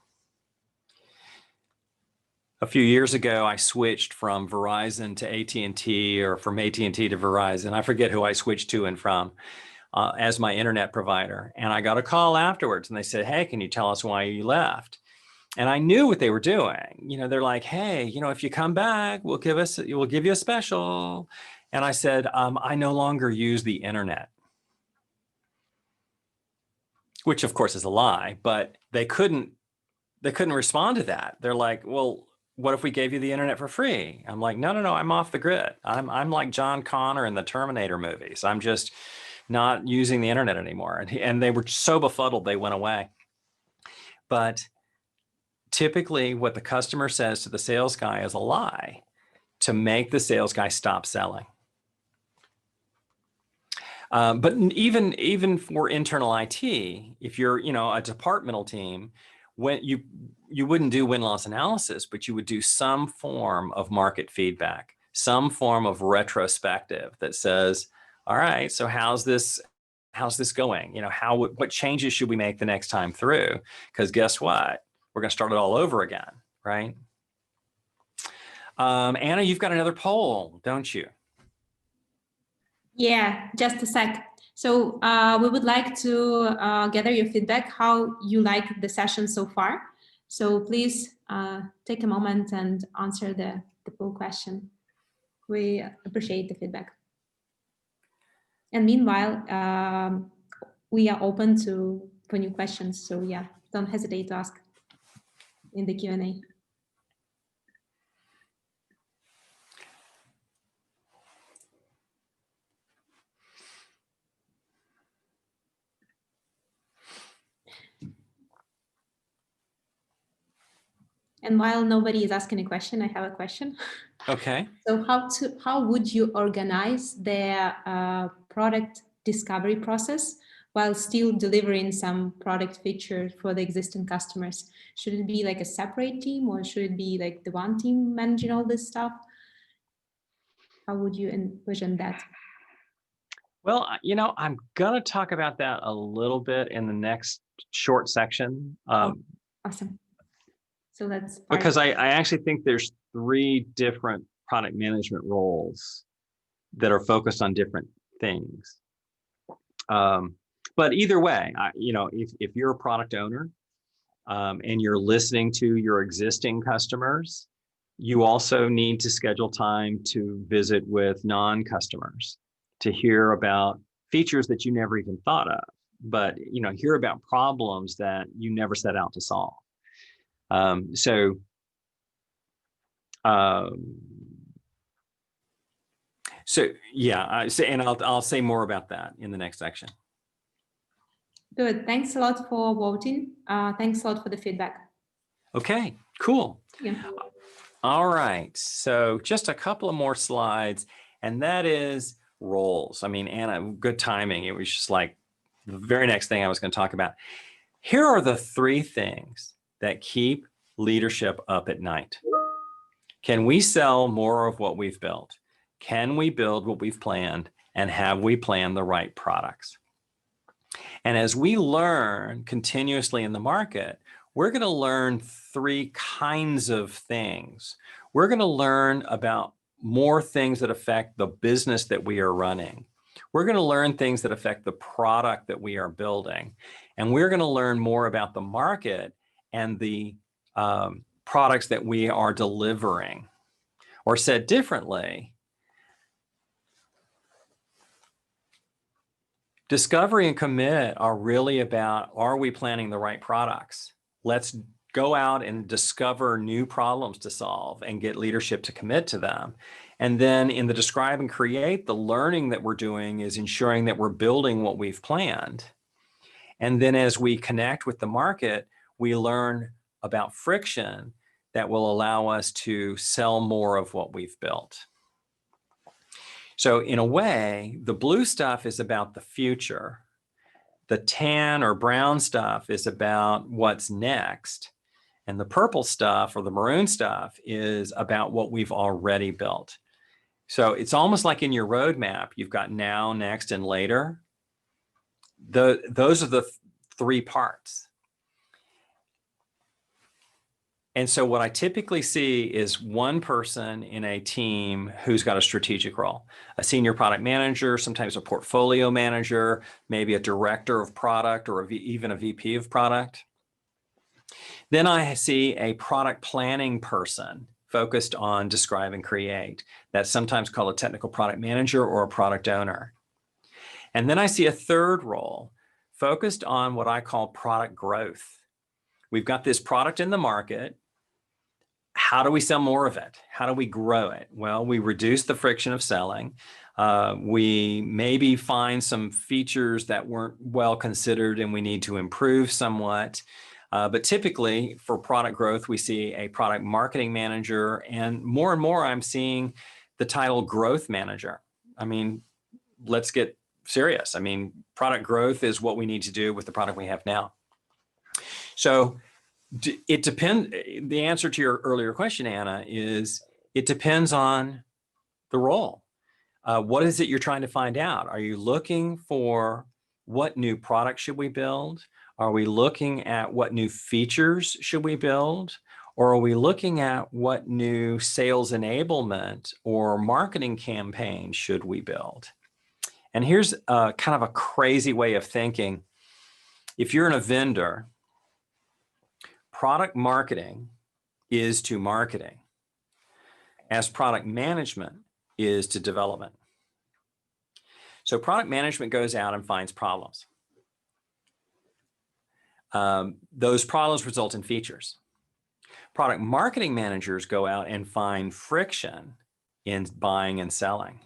A few years ago, I switched from Verizon to AT&T, or from AT&T to Verizon. I forget who I switched to and from as my internet provider. And I got a call afterwards and they said, hey, can you tell us why you left? And I knew what they were doing. They're like, hey, if you come back, we'll give you a special. And I said, I no longer use the internet. Which of course is a lie, but they couldn't respond to that. They're like, well, what if we gave you the internet for free? I'm like, no, I'm off the grid. I'm like John Connor in the Terminator movies. I'm just not using the internet anymore. And they were so befuddled, they went away. But typically what the customer says to the sales guy is a lie to make the sales guy stop selling. But even for internal IT, if you're a departmental team, when you wouldn't do win-loss analysis, but you would do some form of market feedback, some form of retrospective that says, all right, so how's this going? What changes should we make the next time through? Because guess what? We're going to start it all over again, right? Anna, you've got another poll, don't you? Yeah, just a sec. So we would like to gather your feedback, how you like the session so far. So please take a moment and answer the poll question. We appreciate the feedback. And meanwhile, we are open for new questions. So yeah, don't hesitate to ask in the Q&A. And while nobody is asking a question, I have a question. Okay. So how would you organize the product discovery process while still delivering some product features for the existing customers? Should it be like a separate team, or should it be like the one team managing all this stuff? How would you envision that? Well, you know, I'm going to talk about that a little bit in the next short section. Awesome. So that's because I actually think there's 3 different product management roles that are focused on different things. But either way, you know, if you're a product owner and you're listening to your existing customers, you also need to schedule time to visit with non-customers to hear about features that you never even thought of, but you know, hear about problems that you never set out to solve. So yeah, and I'll say more about that in the next section. Good. Thanks a lot for voting. Thanks a lot for the feedback. Okay, cool. Yeah. All right, so just a couple of more slides, and that is roles. I mean, Anna, good timing. It was just like the very next thing I was going to talk about. Here are the 3 things that keep leadership up at night. Can we sell more of what we've built? Can we build what we've planned? And have we planned the right products? And as we learn continuously in the market, we're going to learn 3 kinds of things. We're going to learn about more things that affect the business that we are running. We're going to learn things that affect the product that we are building. And we're going to learn more about the market and the products that we are delivering. Or said differently, discovery and commit are really about, are we planning the right products? Let's go out and discover new problems to solve and get leadership to commit to them. And then in the describe and create, the learning that we're doing is ensuring that we're building what we've planned. And then as we connect with the market, we learn about friction that will allow us to sell more of what we've built. So in a way, the blue stuff is about the future. The tan or brown stuff is about what's next. And the purple stuff or the maroon stuff is about what we've already built. So it's almost like in your roadmap, you've got now, next, and later. Those are the 3 parts. And so what I typically see is one person in a team who's got a strategic role, a senior product manager, sometimes a portfolio manager, maybe a director of product, or even a VP of product. Then I see a product planning person focused on describe and create. That's sometimes called a technical product manager or a product owner. And then I see a 3rd role focused on what I call product growth. We've got this product in the market. How do we sell more of it? How do we grow it? Well, we reduce the friction of selling. We maybe find some features that weren't well considered and we need to improve somewhat. But typically for product growth, we see a product marketing manager, and more I'm seeing the title growth manager. I mean, let's get serious. I mean, product growth is what we need to do with the product we have now. So it depends. The answer to your earlier question, Anna, is it depends on the role. What is it you're trying to find out? Are you looking for what new product should we build? Are we looking at what new features should we build? Or are we looking at what new sales enablement or marketing campaign should we build? And here's kind of a crazy way of thinking. If you're in a vendor, product marketing is to marketing, as product management is to development. So product management goes out and finds problems. Those problems result in features. Product marketing managers go out and find friction in buying and selling,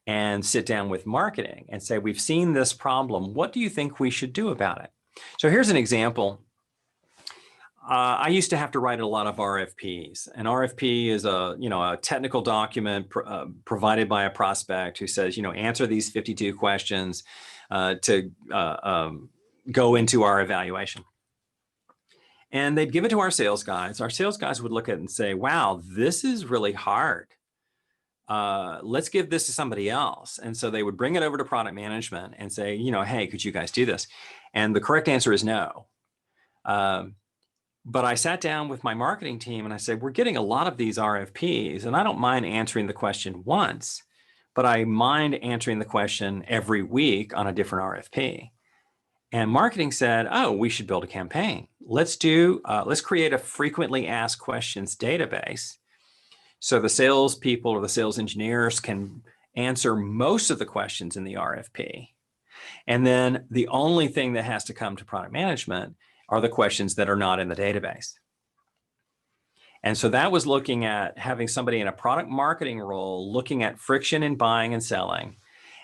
and sit down with marketing and say, we've seen this problem. What do you think we should do about it? So here's an example. I used to have to write a lot of RFPs. An RFP is a technical document provided by a prospect who says, answer these 52 questions to go into our evaluation. And they'd give it to our sales guys. Our sales guys would look at it and say, wow, this is really hard. Let's give this to somebody else. And so they would bring it over to product management and say, hey, could you guys do this? And the correct answer is no. But I sat down with my marketing team and I said, we're getting a lot of these RFPs, and I don't mind answering the question once, but I mind answering the question every week on a different RFP. And marketing said, oh, we should build a campaign. Let's create a frequently asked questions database. So the salespeople or the sales engineers can answer most of the questions in the RFP. And then the only thing that has to come to product management are the questions that are not in the database. And so that was looking at having somebody in a product marketing role, looking at friction in buying and selling,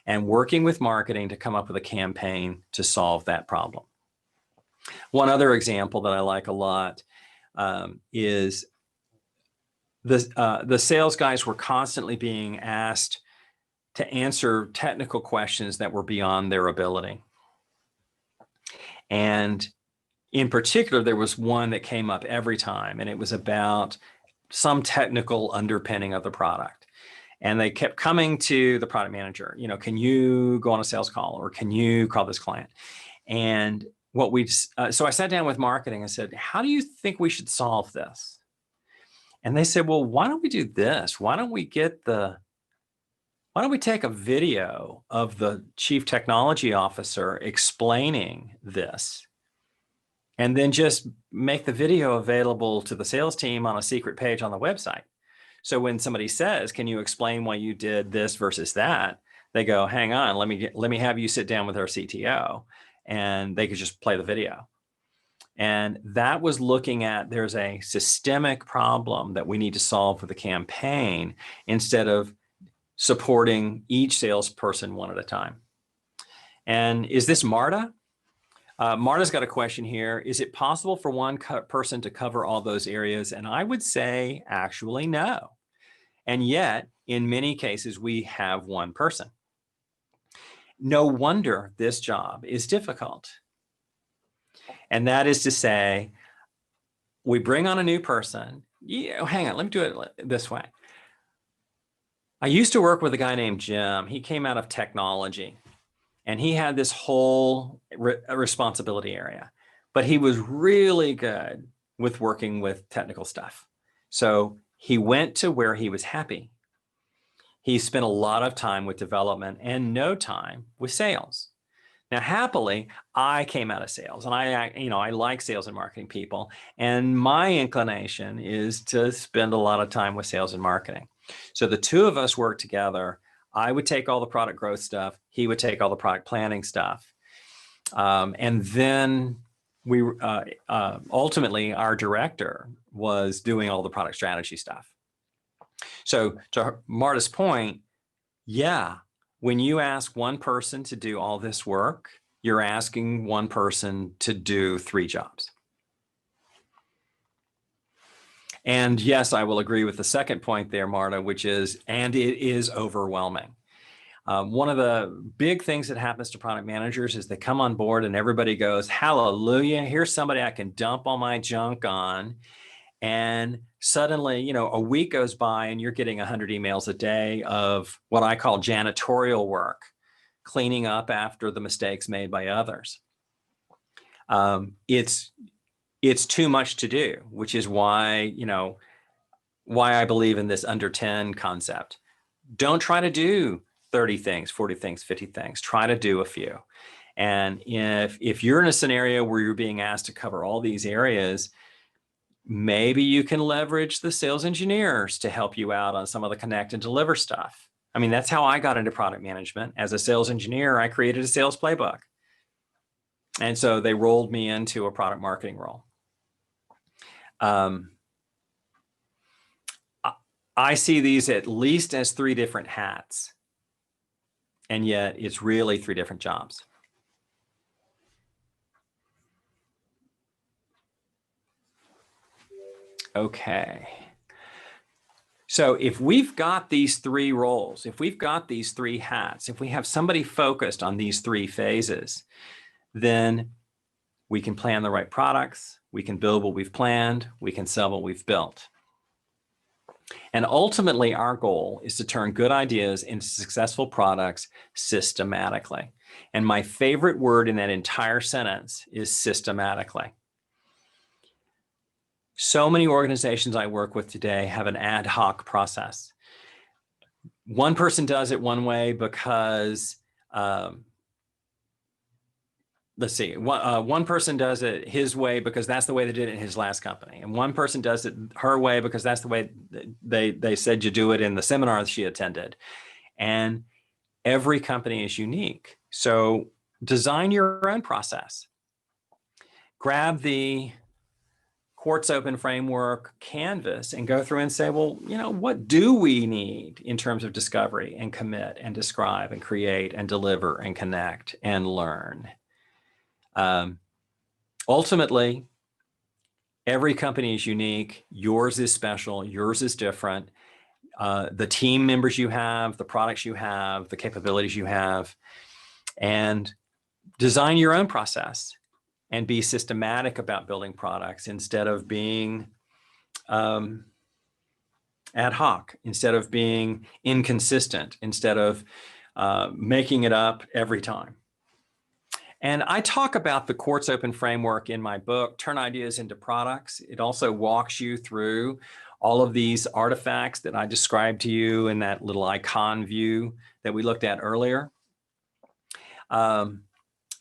and working with marketing to come up with a campaign to solve that problem. One other example that I like a lot is the sales guys were constantly being asked to answer technical questions that were beyond their ability. And in particular, there was one that came up every time, and it was about some technical underpinning of the product. And they kept coming to the product manager, can you go on a sales call, or can you call this client? And so I sat down with marketing and said, how do you think we should solve this? And they said, well, why don't we do this? Why don't we take a video of the chief technology officer explaining this, and then just make the video available to the sales team on a secret page on the website. So when somebody says, can you explain why you did this versus that? They go, hang on, let me have you sit down with our CTO, and they could just play the video. And that was looking at, there's a systemic problem that we need to solve with a campaign instead of supporting each salesperson one at a time. And is this Marta? Marta's got a question here. Is it possible for one person to cover all those areas? And I would say actually no. And yet, in many cases, we have one person. No wonder this job is difficult. And that is to say, we bring on a new person. Hang on, let me do it this way. I used to work with a guy named Jim. He came out of technology. And he had this whole responsibility area, but he was really good with working with technical stuff. So he went to where he was happy. He spent a lot of time with development and no time with sales. Now, happily, I came out of sales, and I like sales and marketing people. And my inclination is to spend a lot of time with sales and marketing. So the two of us worked together. I would take all the product growth stuff. He would take all the product planning stuff. And then we ultimately, our director was doing all the product strategy stuff. So to Marta's point, yeah, when you ask one person to do all this work, you're asking one person to do 3 jobs. And yes, I will agree with the second point there, Marta, which is, and it is overwhelming. One of the big things that happens to product managers is they come on board and everybody goes, hallelujah, here's somebody I can dump all my junk on. And suddenly, a week goes by and you're getting 100 emails a day of what I call janitorial work, cleaning up after the mistakes made by others. It's too much to do, which is why, why I believe in this under 10 concept. Don't try to do 30 things, 40 things, 50 things. Try to do a few. And if you're in a scenario where you're being asked to cover all these areas, maybe you can leverage the sales engineers to help you out on some of the connect and deliver stuff. I mean, that's how I got into product management. As a sales engineer, I created a sales playbook. And so they rolled me into a product marketing role. I see these at least as 3 different hats, and yet it's really 3 different jobs. Okay. So if we've got these three roles, if we've got these three hats, if we have somebody focused on these three phases, then we can plan the right products, we can build what we've planned, we can sell what we've built. And ultimately, our goal is to turn good ideas into successful products systematically. And my favorite word in that entire sentence is systematically. So many organizations I work with today have an ad hoc process. One person does it one way because, let's see, one person does it his way because that's the way they did it in his last company. And one person does it her way because that's the way they said you do it in the seminar that she attended. And every company is unique. So design your own process. Grab the QuartzOpen framework canvas and go through and say, well, you know, what do we need in terms of discovery and commit and describe and create and deliver and connect and learn? Ultimately, every company is unique. Yours is special. Yours is different. The team members you have, the products you have, the capabilities you have, and design your own process and be systematic about building products instead of being ad hoc, instead of being inconsistent, instead of making it up every time. And I talk about the QuartzOpen framework in my book, Turn Ideas into Products. It also walks you through all of these artifacts that I described to you in that little icon view that we looked at earlier.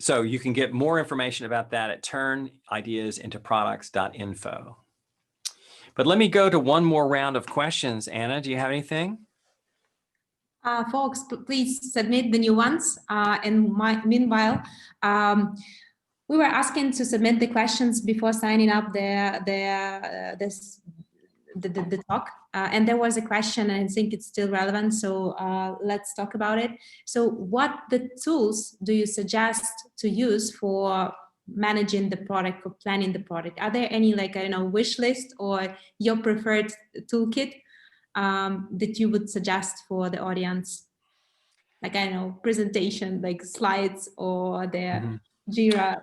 So you can get more information about that at turnideasintoproducts.info. But let me go to one more round of questions. Anna, do you have anything? Folks, please submit the new ones. Meanwhile, we were asking to submit the questions before signing up the talk. And there was a question, and I think it's still relevant. So let's talk about it. So what the tools do you suggest to use for managing the product, for planning the product? Are there any, like, I don't know, wish list or your preferred toolkit that you would suggest for the audience? Like, I don't know, presentation, like slides or the Jira.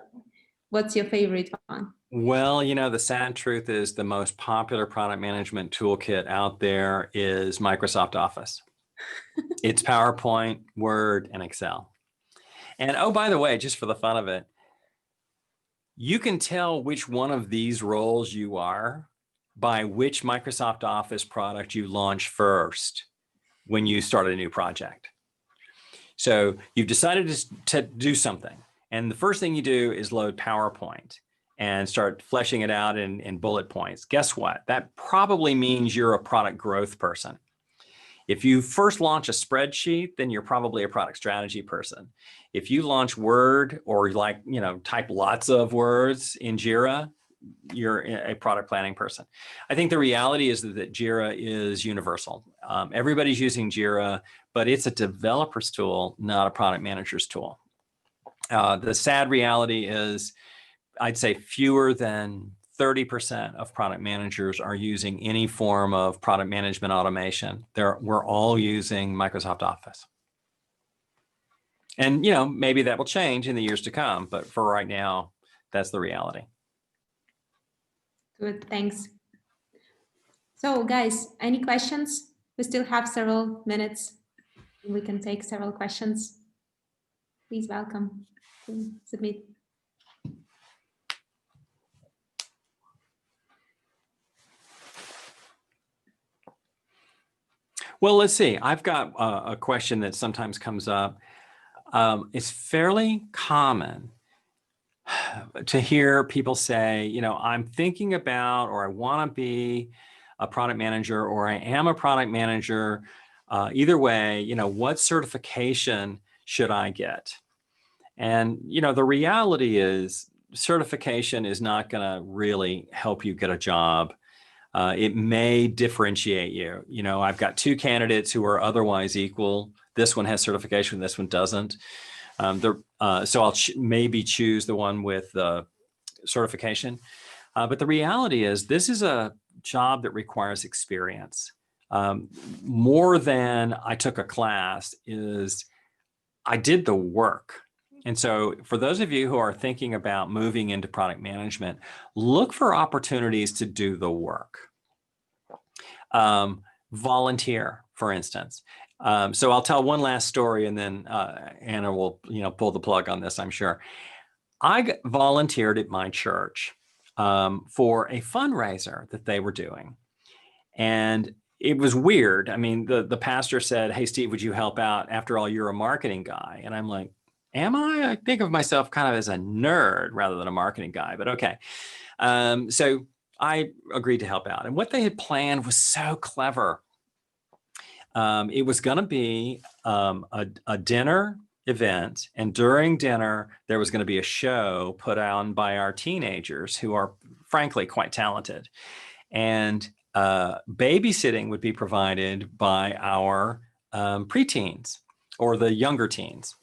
What's your favorite one? Well, you know, the sad truth is the most popular product management toolkit out there is Microsoft Office. It's PowerPoint, Word, and Excel. And oh, by the way, just for the fun of it, you can tell which one of these roles you are by which Microsoft Office product you launch first when you start a new project. So you've decided to do something. And the first thing you do is load PowerPoint and start fleshing it out in bullet points. Guess what? That probably means you're a product growth person. If you first launch a spreadsheet, then you're probably a product strategy person. If you launch Word or type lots of words in Jira, you're a product planning person. I think the reality is that Jira is universal. Everybody's using Jira, but it's a developer's tool, not a product manager's tool. The sad reality is, I'd say fewer than 30% of product managers are using any form of product management automation. We're all using Microsoft Office. And maybe that will change in the years to come, but for right now, that's the reality. Good, thanks. So guys, any questions? We still have several minutes. We can take several questions. Please welcome. Submit. Well, let's see. I've got a question that sometimes comes up. It's fairly common to hear people say, I'm thinking about, or I want to be a product manager, or I am a product manager. Either way, what certification should I get? And, the reality is certification is not going to really help you get a job. It may differentiate you. I've got two candidates who are otherwise equal. This one has certification, this one doesn't. So I'll maybe choose the one with the certification. But the reality is this is a job that requires experience. More than I took a class is I did the work. And so for those of you who are thinking about moving into product management, look for opportunities to do the work. Volunteer, for instance. So I'll tell one last story, and then Anna will, pull the plug on this, I'm sure. I volunteered at my church for a fundraiser that they were doing. And it was weird. I mean, the pastor said, "Hey, Steve, would you help out? After all, you're a marketing guy." And I'm like, am I? I think of myself kind of as a nerd rather than a marketing guy, but okay. So I agreed to help out. And what they had planned was so clever. It was going to be a dinner event. And during dinner, there was going to be a show put on by our teenagers who are frankly quite talented. And babysitting would be provided by our preteens or the younger teens.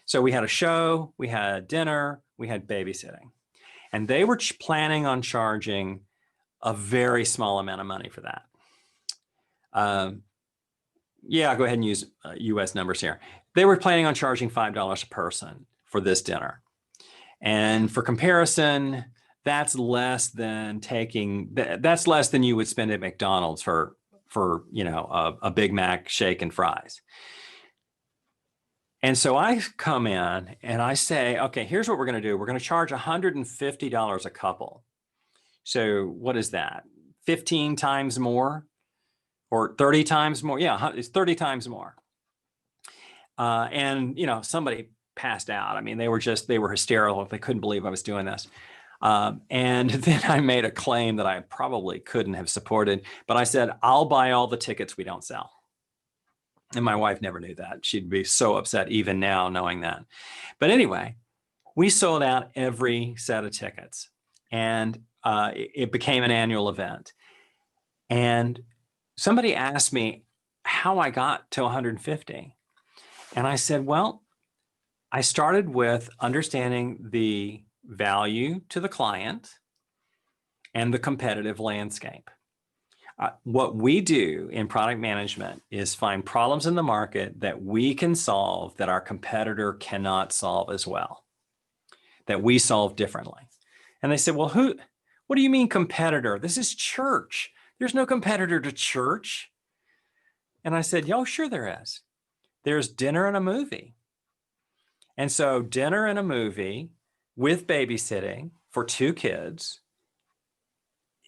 So we had a show, we had dinner, we had babysitting. And they were planning on charging a very small amount of money for that. Yeah, go ahead and use US numbers here. They were planning on charging $5 a person for this dinner. And for comparison, that's less than you would spend at McDonald's for a Big Mac, shake, and fries. And so I come in and I say, okay, here's what we're going to do. We're going to charge $150 a couple. So what is that? 15 times more or 30 times more? Yeah, it's 30 times more. And somebody passed out. I mean, they were hysterical. They couldn't believe I was doing this. And then I made a claim that I probably couldn't have supported, but I said, I'll buy all the tickets we don't sell. And my wife never knew that. She'd be so upset even now knowing that. But anyway, we sold out every set of tickets, and it became an annual event. And somebody asked me how I got to 150. And I said, well, I started with understanding the value to the client and the competitive landscape. What we do in product management is find problems in the market that we can solve that our competitor cannot solve as well, that we solve differently. And they said, well, what do you mean competitor? This is church. There's no competitor to church. And I said, oh, sure there is. There's dinner and a movie. And so dinner and a movie with babysitting for 2 kids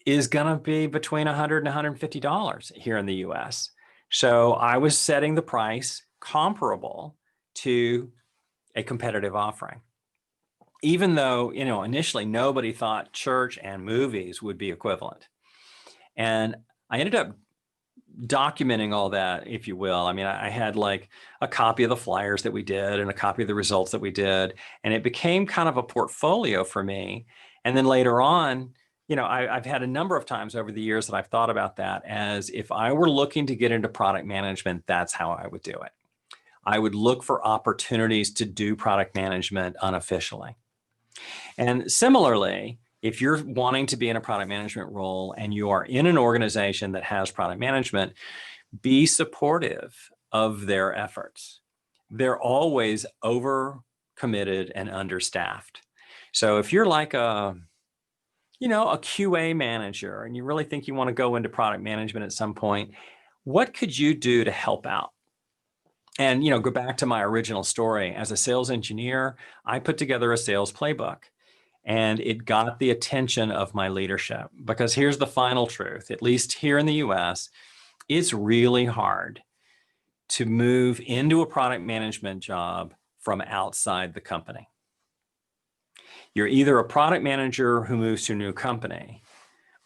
is going to be between $100 and $150 here in the US. So I was setting the price comparable to a competitive offering. Even though, initially nobody thought church and movies would be equivalent. And I ended up documenting all that, if you will. I mean, I had like a copy of the flyers that we did and a copy of the results that we did. And it became kind of a portfolio for me. And then later on, I've had a number of times over the years that I've thought about that as if I were looking to get into product management, that's how I would do it. I would look for opportunities to do product management unofficially. And similarly, if you're wanting to be in a product management role and you are in an organization that has product management, be supportive of their efforts. They're always overcommitted and understaffed. So if you're like a QA manager and you really think you want to go into product management at some point, what could you do to help out? And, go back to my original story. As a sales engineer, I put together a sales playbook, and it got the attention of my leadership. Because here's the final truth, at least here in the US, it's really hard to move into a product management job from outside the company. You're either a product manager who moves to a new company,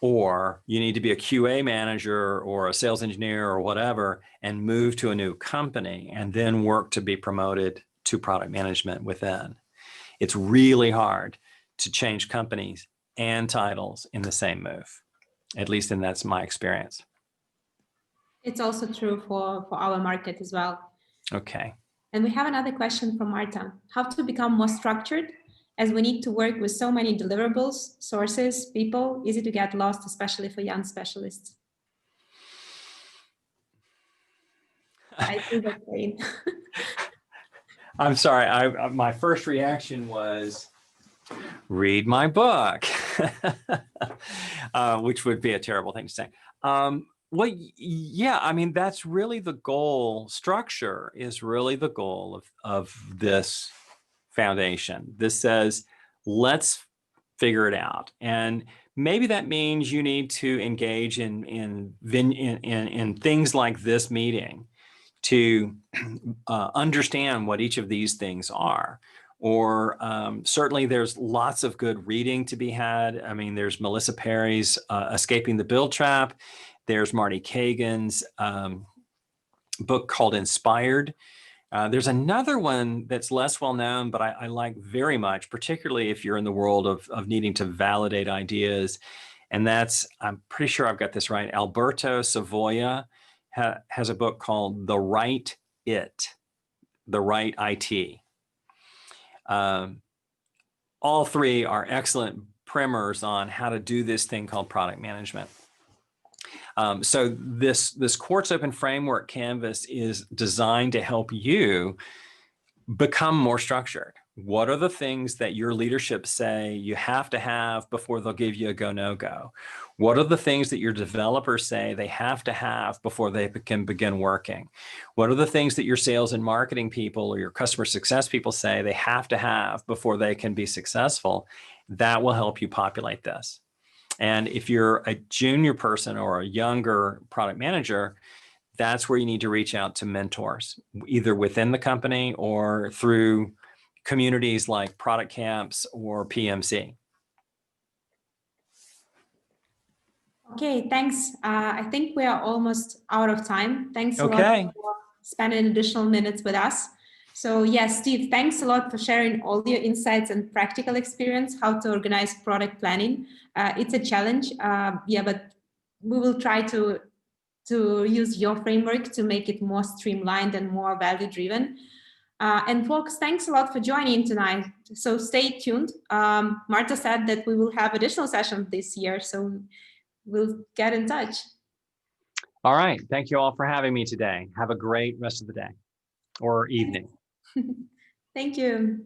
or you need to be a QA manager or a sales engineer or whatever and move to a new company and then work to be promoted to product management within. It's really hard to change companies and titles in the same move, at least that's my experience. It's also true for our market as well. Okay. And we have another question from Marta. How to become more structured as we need to work with so many deliverables, sources, people, easy to get lost, especially for young specialists. I see the pain. I'm sorry. My first reaction was read my book, which would be a terrible thing to say. Well, yeah, I mean, that's really the goal. Structure is really the goal of this foundation. This says, let's figure it out. And maybe that means you need to engage in things like this meeting to understand what each of these things are. Or certainly there's lots of good reading to be had. I mean, there's Melissa Perry's Escaping the Build Trap. There's Marty Kagan's book called Inspired. There's another one that's less well known, but I like very much, particularly if you're in the world of needing to validate ideas. And that's, I'm pretty sure I've got this right, Alberto Savoia has a book called The Right IT. All three are excellent primers on how to do this thing called product management. So this QuartzOpen framework canvas is designed to help you become more structured. What are the things that your leadership say you have to have before they'll give you a go, no go? What are the things that your developers say they have to have before they can begin working? What are the things that your sales and marketing people or your customer success people say they have to have before they can be successful? That will help you populate this. And if you're a junior person or a younger product manager, that's where you need to reach out to mentors, either within the company or through communities like Product Camps or PMC. Okay, thanks. I think we are almost out of time. Thanks a lot for spending additional minutes with us. So yes, Steve, thanks a lot for sharing all your insights and practical experience, how to organize product planning. It's a challenge, yeah, but we will try to use your framework to make it more streamlined and more value-driven. And folks, thanks a lot for joining tonight. So stay tuned. Marta said that we will have additional sessions this year, so we'll get in touch. All right. Thank you all for having me today. Have a great rest of the day or evening. Thank you.